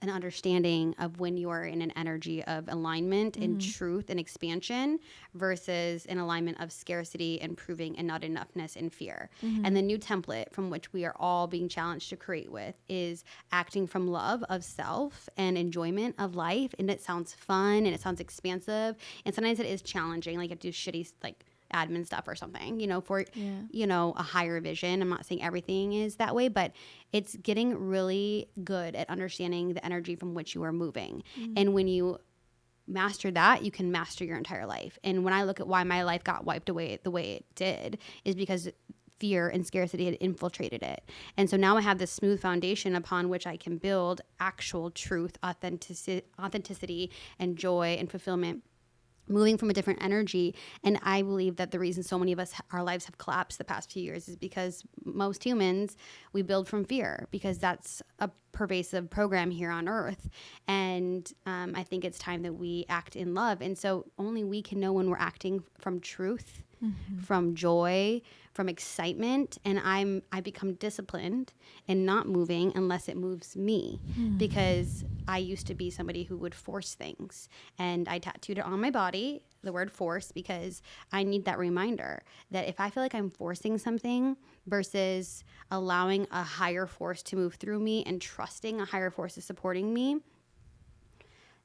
an understanding of when you are in an energy of alignment and truth and expansion versus an alignment of scarcity and proving and not enoughness and fear. And the new template from which we are all being challenged to create with is acting from love of self and enjoyment of life. And it sounds fun and it sounds expansive. And sometimes it is challenging. Like, you have to do shitty like admin stuff or something, for, a higher vision. I'm not saying everything is that way, but it's getting really good at understanding the energy from which you are moving. And when you master that, you can master your entire life. And when I look at why my life got wiped away the way it did, is because fear and scarcity had infiltrated it. And so now I have this smooth foundation upon which I can build actual truth, authenticity and joy and fulfillment moving from a different energy. And I believe that the reason so many of us, our lives have collapsed the past few years is because most humans, we build from fear, because that's a pervasive program here on earth. And I think it's time that we act in love. And so only we can know when we're acting from truth, from joy, from excitement. And I become disciplined and not moving unless it moves me, because I used to be somebody who would force things, and I tattooed it on my body, the word force, because I need that reminder that if I feel like I'm forcing something versus allowing a higher force to move through me and trusting a higher force is supporting me,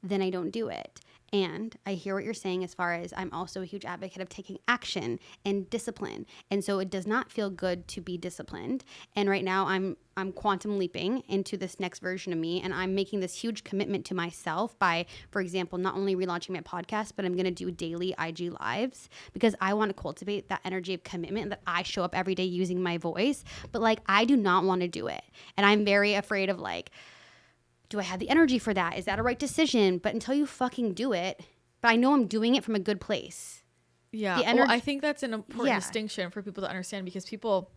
then I don't do it. And I hear what you're saying as far as I'm also a huge advocate of taking action and discipline. And so it does not feel good to be disciplined. And right now I'm quantum leaping into this next version of me, and I'm making this huge commitment to myself by, for example, not only relaunching my podcast, but I'm going to do daily IG lives, because I want to cultivate that energy of commitment that I show up every day using my voice. But like, I do not want to do it. And I'm very afraid of like, do I have the energy for that? Is that a right decision? But until you fucking do it, but I know I'm doing it from a good place. Yeah. Well, I think that's an important distinction for people to understand, because people,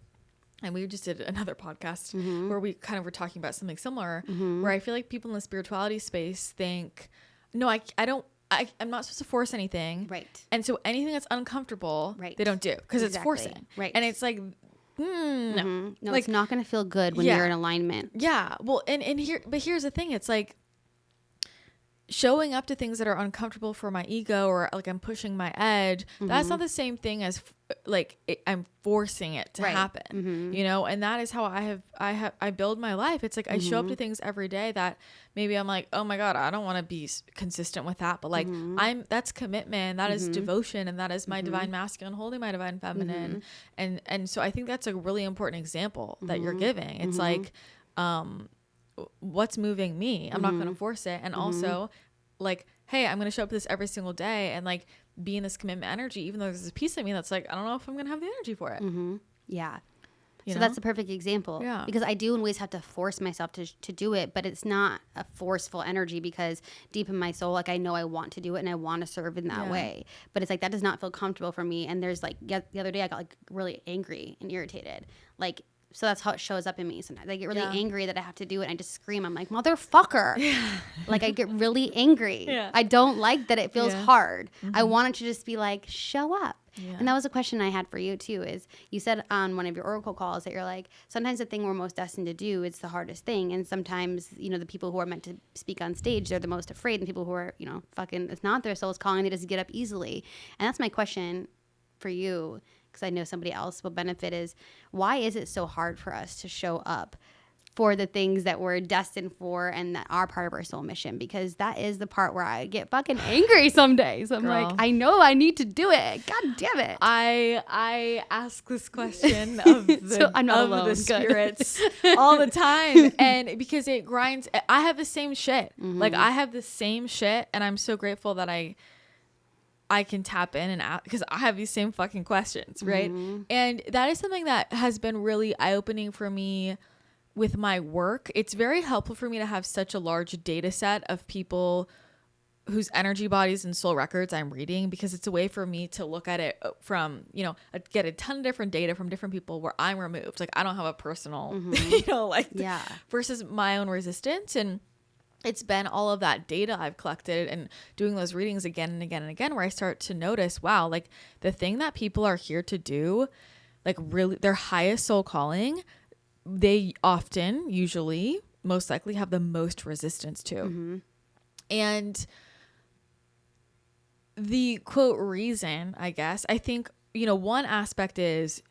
and we just did another podcast where we kind of were talking about something similar, where I feel like people in the spirituality space think, no, I'm not supposed to force anything. Right. And so anything that's uncomfortable, they don't do, because it's forcing. Right. And it's like, no, like, it's not going to feel good when you're in alignment. Yeah. Well, and here's the thing. It's like showing up to things that are uncomfortable for my ego, or like I'm pushing my edge. That's not the same thing as I'm forcing it to happen, you know? And that is how I build my life. It's like, I show up to things every day that maybe I'm like, oh my God, I don't want to be consistent with that. But like, that's commitment, that is devotion. And that is my divine masculine holding my divine feminine. And so I think that's a really important example that you're giving. It's like, what's moving me? I'm not going to force it. And also like, hey, I'm going to show up this every single day and like be in this commitment energy, even though there's a piece of me that's like, I don't know if I'm going to have the energy for it. Yeah. You so know? That's a perfect example. Yeah. Because I do always have to force myself to do it, but it's not a forceful energy, because deep in my soul, like, I know I want to do it and I want to serve in that way. But it's like, that does not feel comfortable for me. And there's like, the other day I got like really angry and irritated. Like, so that's how it shows up in me. Sometimes I get really angry that I have to do it, and I just scream. I'm like, motherfucker. Like, I get really angry. I don't like that it feels hard. I want it to just be like, show up. And that was a question I had for you too, is you said on one of your Oracle calls that you're like, sometimes the thing we're most destined to do, it's the hardest thing. And sometimes, you know, the people who are meant to speak on stage, they're the most afraid. And people who are, you know, fucking, it's not their soul's calling, they just get up easily. And that's my question for you, because I know somebody else will benefit, is why is it so hard for us to show up for the things that we're destined for and that are part of our soul mission? Because that is the part where I get fucking angry some days. I'm like, I know I need to do it. God damn it. I ask this question of the, so I'm not alone. The spirits all the time. And because it grinds, I have the same shit. Like, I have the same shit. And I'm so grateful that I can tap in and out, because I have these same fucking questions, right? And that is something that has been really eye-opening for me with my work. It's very helpful for me to have such a large data set of people whose energy bodies and soul records I'm reading, because it's a way for me to look at it from, you know, get a ton of different data from different people where I'm removed. Like, I don't have a personal, you know, like, versus my own resistance. And it's been all of that data I've collected and doing those readings again and again and again, where I start to notice, wow, like, the thing that people are here to do, like, really their highest soul calling, they often, usually, most likely have the most resistance to. And the quote reason, I guess, I think, you know, one aspect is,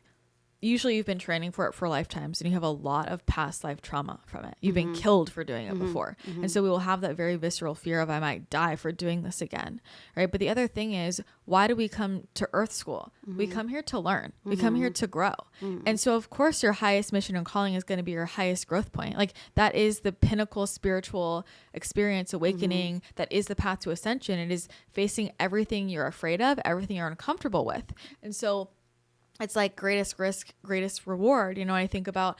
usually you've been training for it for lifetimes and you have a lot of past life trauma from it. You've been killed for doing it before. And so we will have that very visceral fear of, I might die for doing this again. Right. But the other thing is, why do we come to Earth School? We come here to learn. We come here to grow. And so, of course, your highest mission and calling is going to be your highest growth point. Like, that is the pinnacle spiritual experience, awakening. That is the path to ascension. It is facing everything you're afraid of, everything you're uncomfortable with. And so it's like greatest risk, greatest reward. You know, I think about,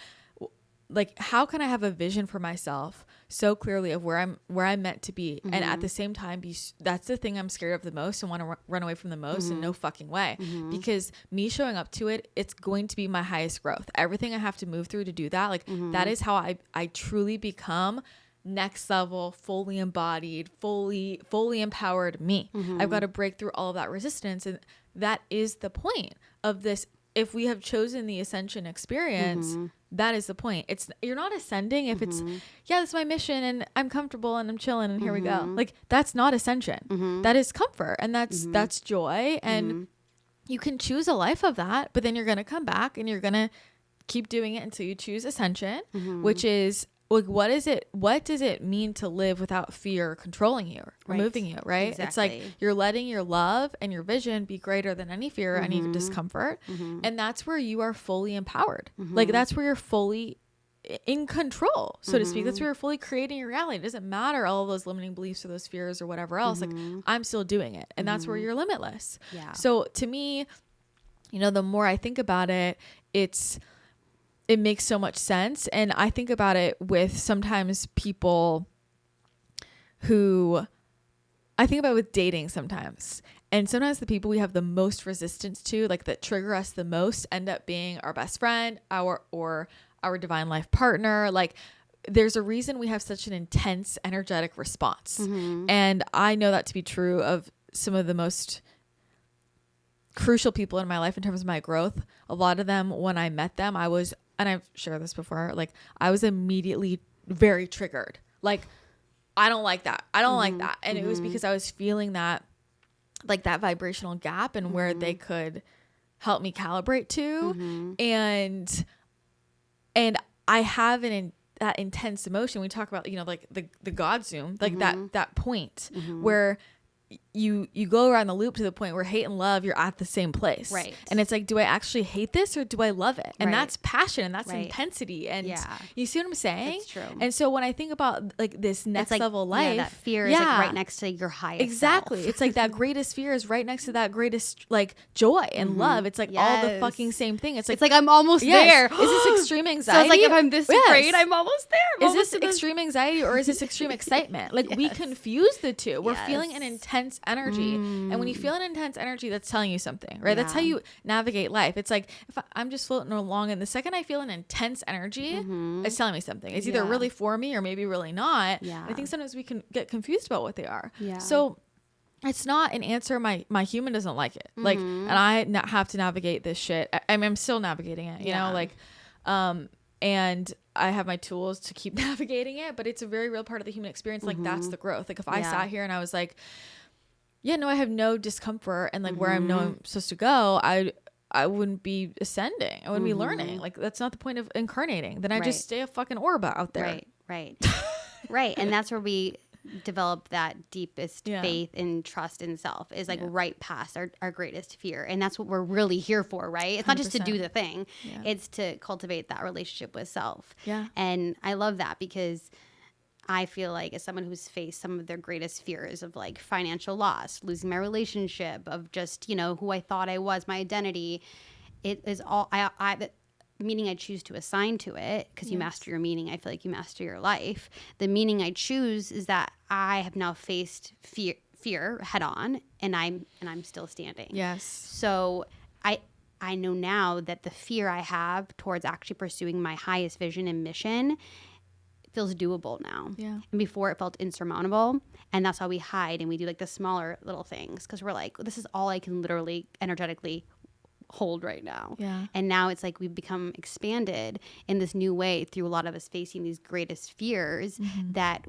like, how can I have a vision for myself so clearly of where I'm meant to be. And at the same time, that's the thing I'm scared of the most and want to run away from the most in no fucking way. Because me showing up to it, it's going to be my highest growth. Everything I have to move through to do that, like that is how I truly become next level, fully embodied, fully empowered me. I've got to break through all of that resistance. And that is the point of this. If we have chosen the ascension experience, that is the point. You're not ascending if it's, yeah, this is my mission and I'm comfortable and I'm chilling and here we go. Like that's not ascension. That is comfort and that's joy. And you can choose a life of that, but then you're going to come back and you're going to keep doing it until you choose ascension, which is like, what does it mean to live without fear controlling you, removing you, right? Exactly. It's like you're letting your love and your vision be greater than any fear, any discomfort. And that's where you are fully empowered. Like that's where you're fully in control, so to speak. That's where you're fully creating your reality. It doesn't matter all of those limiting beliefs or those fears or whatever else. Like I'm still doing it. And that's where you're limitless. Yeah. So to me, you know, the more I think about it, it makes so much sense. And I think about it with sometimes people I think about it with dating sometimes. And sometimes the people we have the most resistance to, like that trigger us the most, end up being our best friend, or our divine life partner. Like there's a reason we have such an intense energetic response. And I know that to be true of some of the most crucial people in my life in terms of my growth. A lot of them, when I met them, and I've shared this before, like I was immediately very triggered. Like, I don't like that. I don't like that. And it was because I was feeling that, like that vibrational gap and where they could help me calibrate to. And I have that intense emotion. We talk about, you know, like the God zoom, like that point where you go around the loop to the point where hate and love, you're at the same place. Right. And it's like, do I actually hate this or do I love it? And that's passion and that's intensity. And you see what I'm saying? That's true. And so when I think about like this next level life, that fear is like right next to your highest exactly self. It's like that greatest fear is right next to that greatest like joy and love. It's like all the fucking same thing. It's like I'm almost there. Is this extreme anxiety? So it's like, if I'm this great, I'm almost there. Is this extreme anxiety or is this extreme excitement? Like we confuse the two. We're feeling an intense energy. And when you feel an intense energy, that's telling you something, right? That's how you navigate life. It's like, if I'm just floating along and the second I feel an intense energy, it's telling me something. It's either really for me or maybe really not. I think sometimes we can get confused about what they are. So it's not an answer. My human doesn't like it. Like, and I have to navigate this shit. I'm still navigating it, you know, like, and I have my tools to keep navigating it, but it's a very real part of the human experience. Like that's the growth. Like if I sat here and I was like, yeah, no, I have no discomfort and like where I'm supposed to go, I wouldn't be ascending. I wouldn't be learning. Like that's not the point of incarnating. Then I just stay a fucking orb out there. Right. And that's where we develop that deepest faith and trust in self, is like right past our greatest fear. And that's what we're really here for, right? It's 100%. Not just to do the thing. It's to cultivate that relationship with self. And I love that because I feel like as someone who's faced some of their greatest fears of like financial loss, losing my relationship, of just, you know, who I thought I was, my identity, it is all the meaning I choose to assign to it, because you master your meaning. I feel like you master your life. The meaning I choose is that I have now faced fear head on, and I'm still standing. Yes. So I know now that the fear I have towards actually pursuing my highest vision and mission feels doable now. And before it felt insurmountable. And that's why we hide and we do like the smaller little things, because we're like, this is all I can literally energetically hold right now. And now it's like we've become expanded in this new way through a lot of us facing these greatest fears that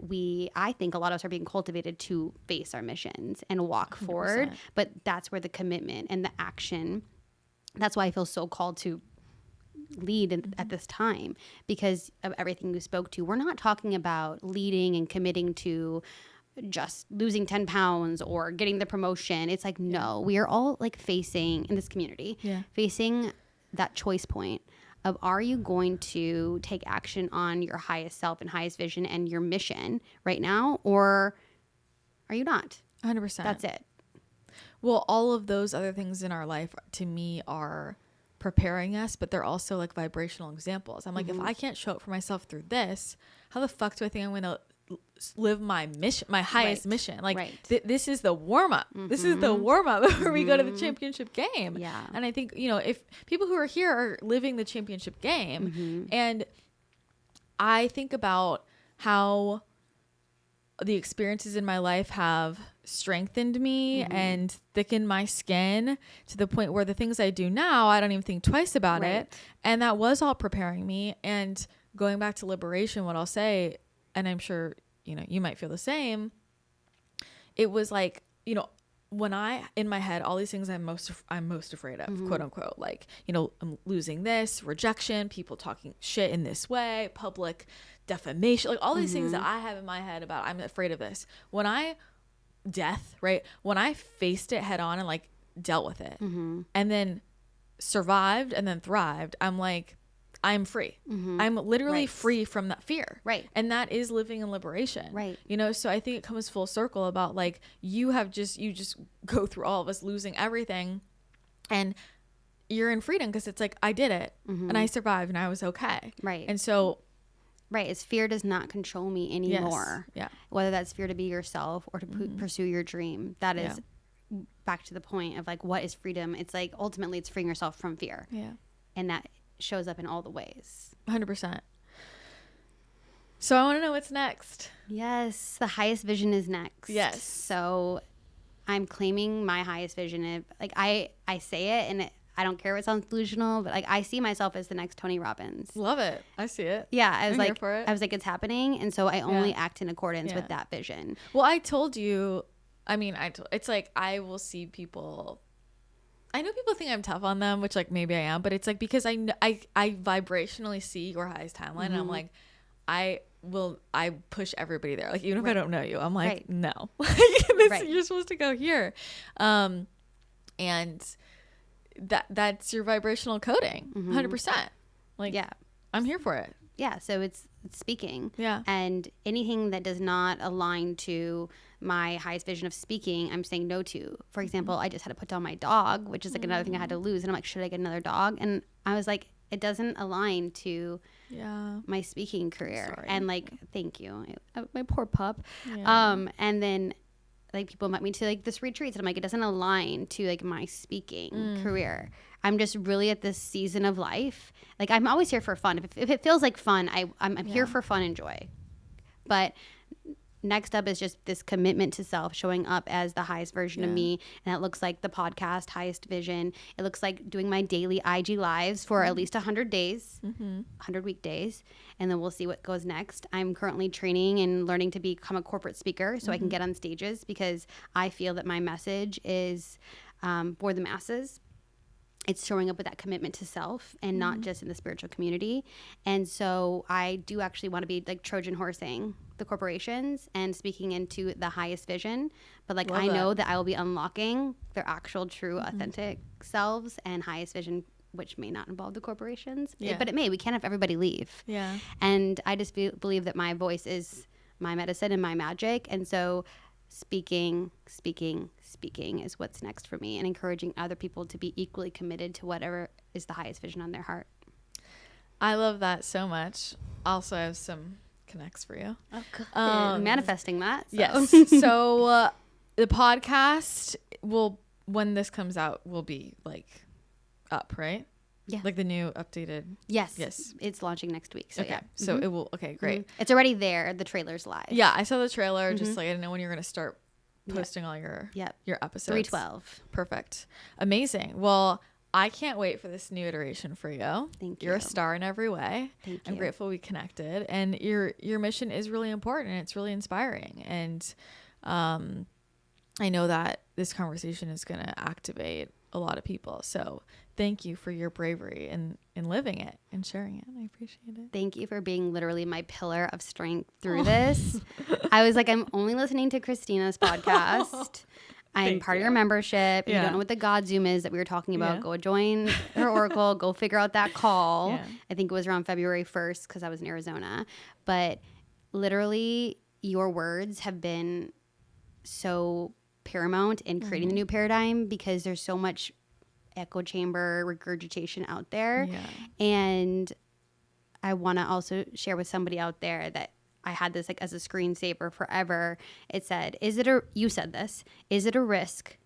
I think a lot of us are being cultivated to face our missions and walk 100%. Forward. But that's where the commitment and the action, that's why I feel so called to lead at this time, because of everything you spoke to. We're not talking about leading and committing to just losing 10 pounds or getting the promotion. It's like, no, we are all like facing in this community, facing that choice point of, are you going to take action on your highest self and highest vision and your mission right now, or are you not? 100%. That's it. Well, all of those other things in our life to me are preparing us, but they're also like vibrational examples. I'm like, if I can't show up for myself through this, how the fuck do I think I'm going to live my mission, my highest mission? Like this is the warm up. This is the warm up before we go to the championship game. Yeah. And I think, you know, if people who are here are living the championship game, and I think about how the experiences in my life have strengthened me and thickened my skin to the point where the things I do now, I don't even think twice about it. And that was all preparing me. And going back to liberation, what I'll say, and I'm sure, you know, you might feel the same. It was like, you know, when in my head, all these things I'm most afraid of, quote unquote, like, you know, I'm losing this, rejection, people talking shit in this way, public defamation, like all these things that I have in my head about, I'm afraid of this. When I faced it head on and like dealt with it and then survived and then thrived, I'm like, I'm free. I'm literally free from that fear. Right. And that is living in liberation. Right. You know, so I think it comes full circle about like, you just go through all of us losing everything and you're in freedom because it's like, I did it and I survived and I was okay. Right. And so. Right. It's fear does not control me anymore. Yes. Yeah. Whether that's fear to be yourself or to pursue your dream. That is back to the point of like, what is freedom? It's like, ultimately it's freeing yourself from fear. Yeah. And that shows up in all the ways. 100%. So I want to know what's next. Yes. The highest vision is next. Yes. So I'm claiming my highest vision. Like I say it and I don't care if it sounds delusional, but like I see myself as the next Tony Robbins. Love it. I see it. Yeah. I was I'm like, it's happening. And so I only act in accordance with that vision. Well, I told you, it's like, I will see people, I know people think I'm tough on them, which like maybe I am, but it's like, because I vibrationally see your highest timeline and I'm like, I push everybody there. Like, even if I don't know you, I'm like, no, you're supposed to go here. And that's your vibrational coding. 100%. Like, yeah, I'm here for it. Yeah. So it's speaking. Yeah. And anything that does not align to my highest vision of speaking, I'm saying no to. For example, I just had to put down my dog, which is like another thing I had to lose. And I'm like, should I get another dog? And I was like, it doesn't align to my speaking career. Sorry. And like, thank you. My poor pup. Yeah. And then like people invite me to like this retreat. And I'm like, it doesn't align to like my speaking career. I'm just really at this season of life. Like I'm always here for fun. If it feels like fun, I'm here for fun and joy. But next up is just this commitment to self, showing up as the highest version of me. And that looks like the podcast, Highest Vision. It looks like doing my daily IG lives for at least 100 days, 100 weekdays. And then we'll see what goes next. I'm currently training and learning to become a corporate speaker so I can get on stages because I feel that my message is for the masses. It's showing up with that commitment to self and not just in the spiritual community. And so I do actually want to be like Trojan horsing the corporations and speaking into the highest vision. But like I know that I will be unlocking their actual, true, authentic selves and highest vision, which may not involve the corporations. But it may. We can't have everybody leave. Yeah. And I just believe that my voice is my medicine and my magic. And so speaking is what's next for me, and encouraging other people to be equally committed to whatever is the highest vision on their heart. I love that so much. Also, I have some connects for you. Oh, good. Manifesting that. So. Yes. So the podcast when this comes out, will be like up, right? Yeah. Like the new updated. Yes. It's launching next week. So okay. So it will. Okay, great. It's already there. The trailer's live. Yeah, I saw the trailer. Just like I didn't know when you're going to start posting all your episodes. 3/12. Perfect. Amazing. Well, I can't wait for this new iteration for you. Thank you. You're a star in every way. Thank you. I'm grateful we connected, and your mission is really important. And it's really inspiring, and I know that this conversation is going to activate a lot of people. So thank you for your bravery in living it and sharing it. I appreciate it. Thank you for being literally my pillar of strength through this. I was like, I'm only listening to Christina's podcast. I'm part of your membership. You don't know what the God Zoom is that we were talking about. Go join her Oracle. Go figure out that call. I think it was around February 1st because I was in Arizona. But literally, your words have been so paramount in creating the new paradigm because there's so much echo chamber regurgitation out there. Yeah. And I want to also share with somebody out there that I had this like as a screensaver forever. It said, you said this, is it a risk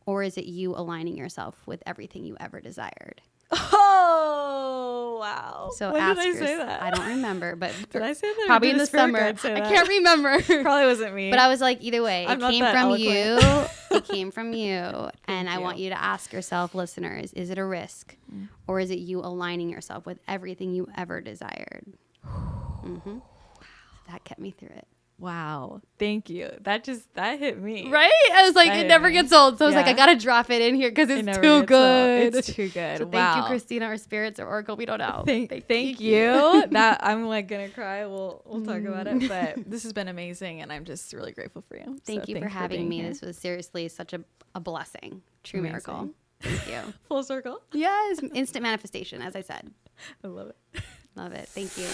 or is it you aligning yourself with everything you ever desired? Oh, wow. So when ask did I say that? I don't remember, but did I say that? probably in the summer. I can't remember. Probably wasn't me. But I was like, either way, it came from you. It came from you. And I want you to ask yourself, listeners, is it a risk or is it you aligning yourself with everything you ever desired? Mm-hmm. That kept me through it. Wow. Thank you. That hit me. Right? I was like, it never gets old. So I was like, I got to drop it in here because it's too good. It's too good. So thank you, Christina, or spirits or Oracle. We don't know. Thank you. That I'm like going to cry. We'll talk about it. But this has been amazing. And I'm just really grateful for you. Thank you for having me. This was seriously such a blessing. True miracle. Thank you. Full circle. Yes. Instant manifestation, as I said. I love it. Love it. Thank you.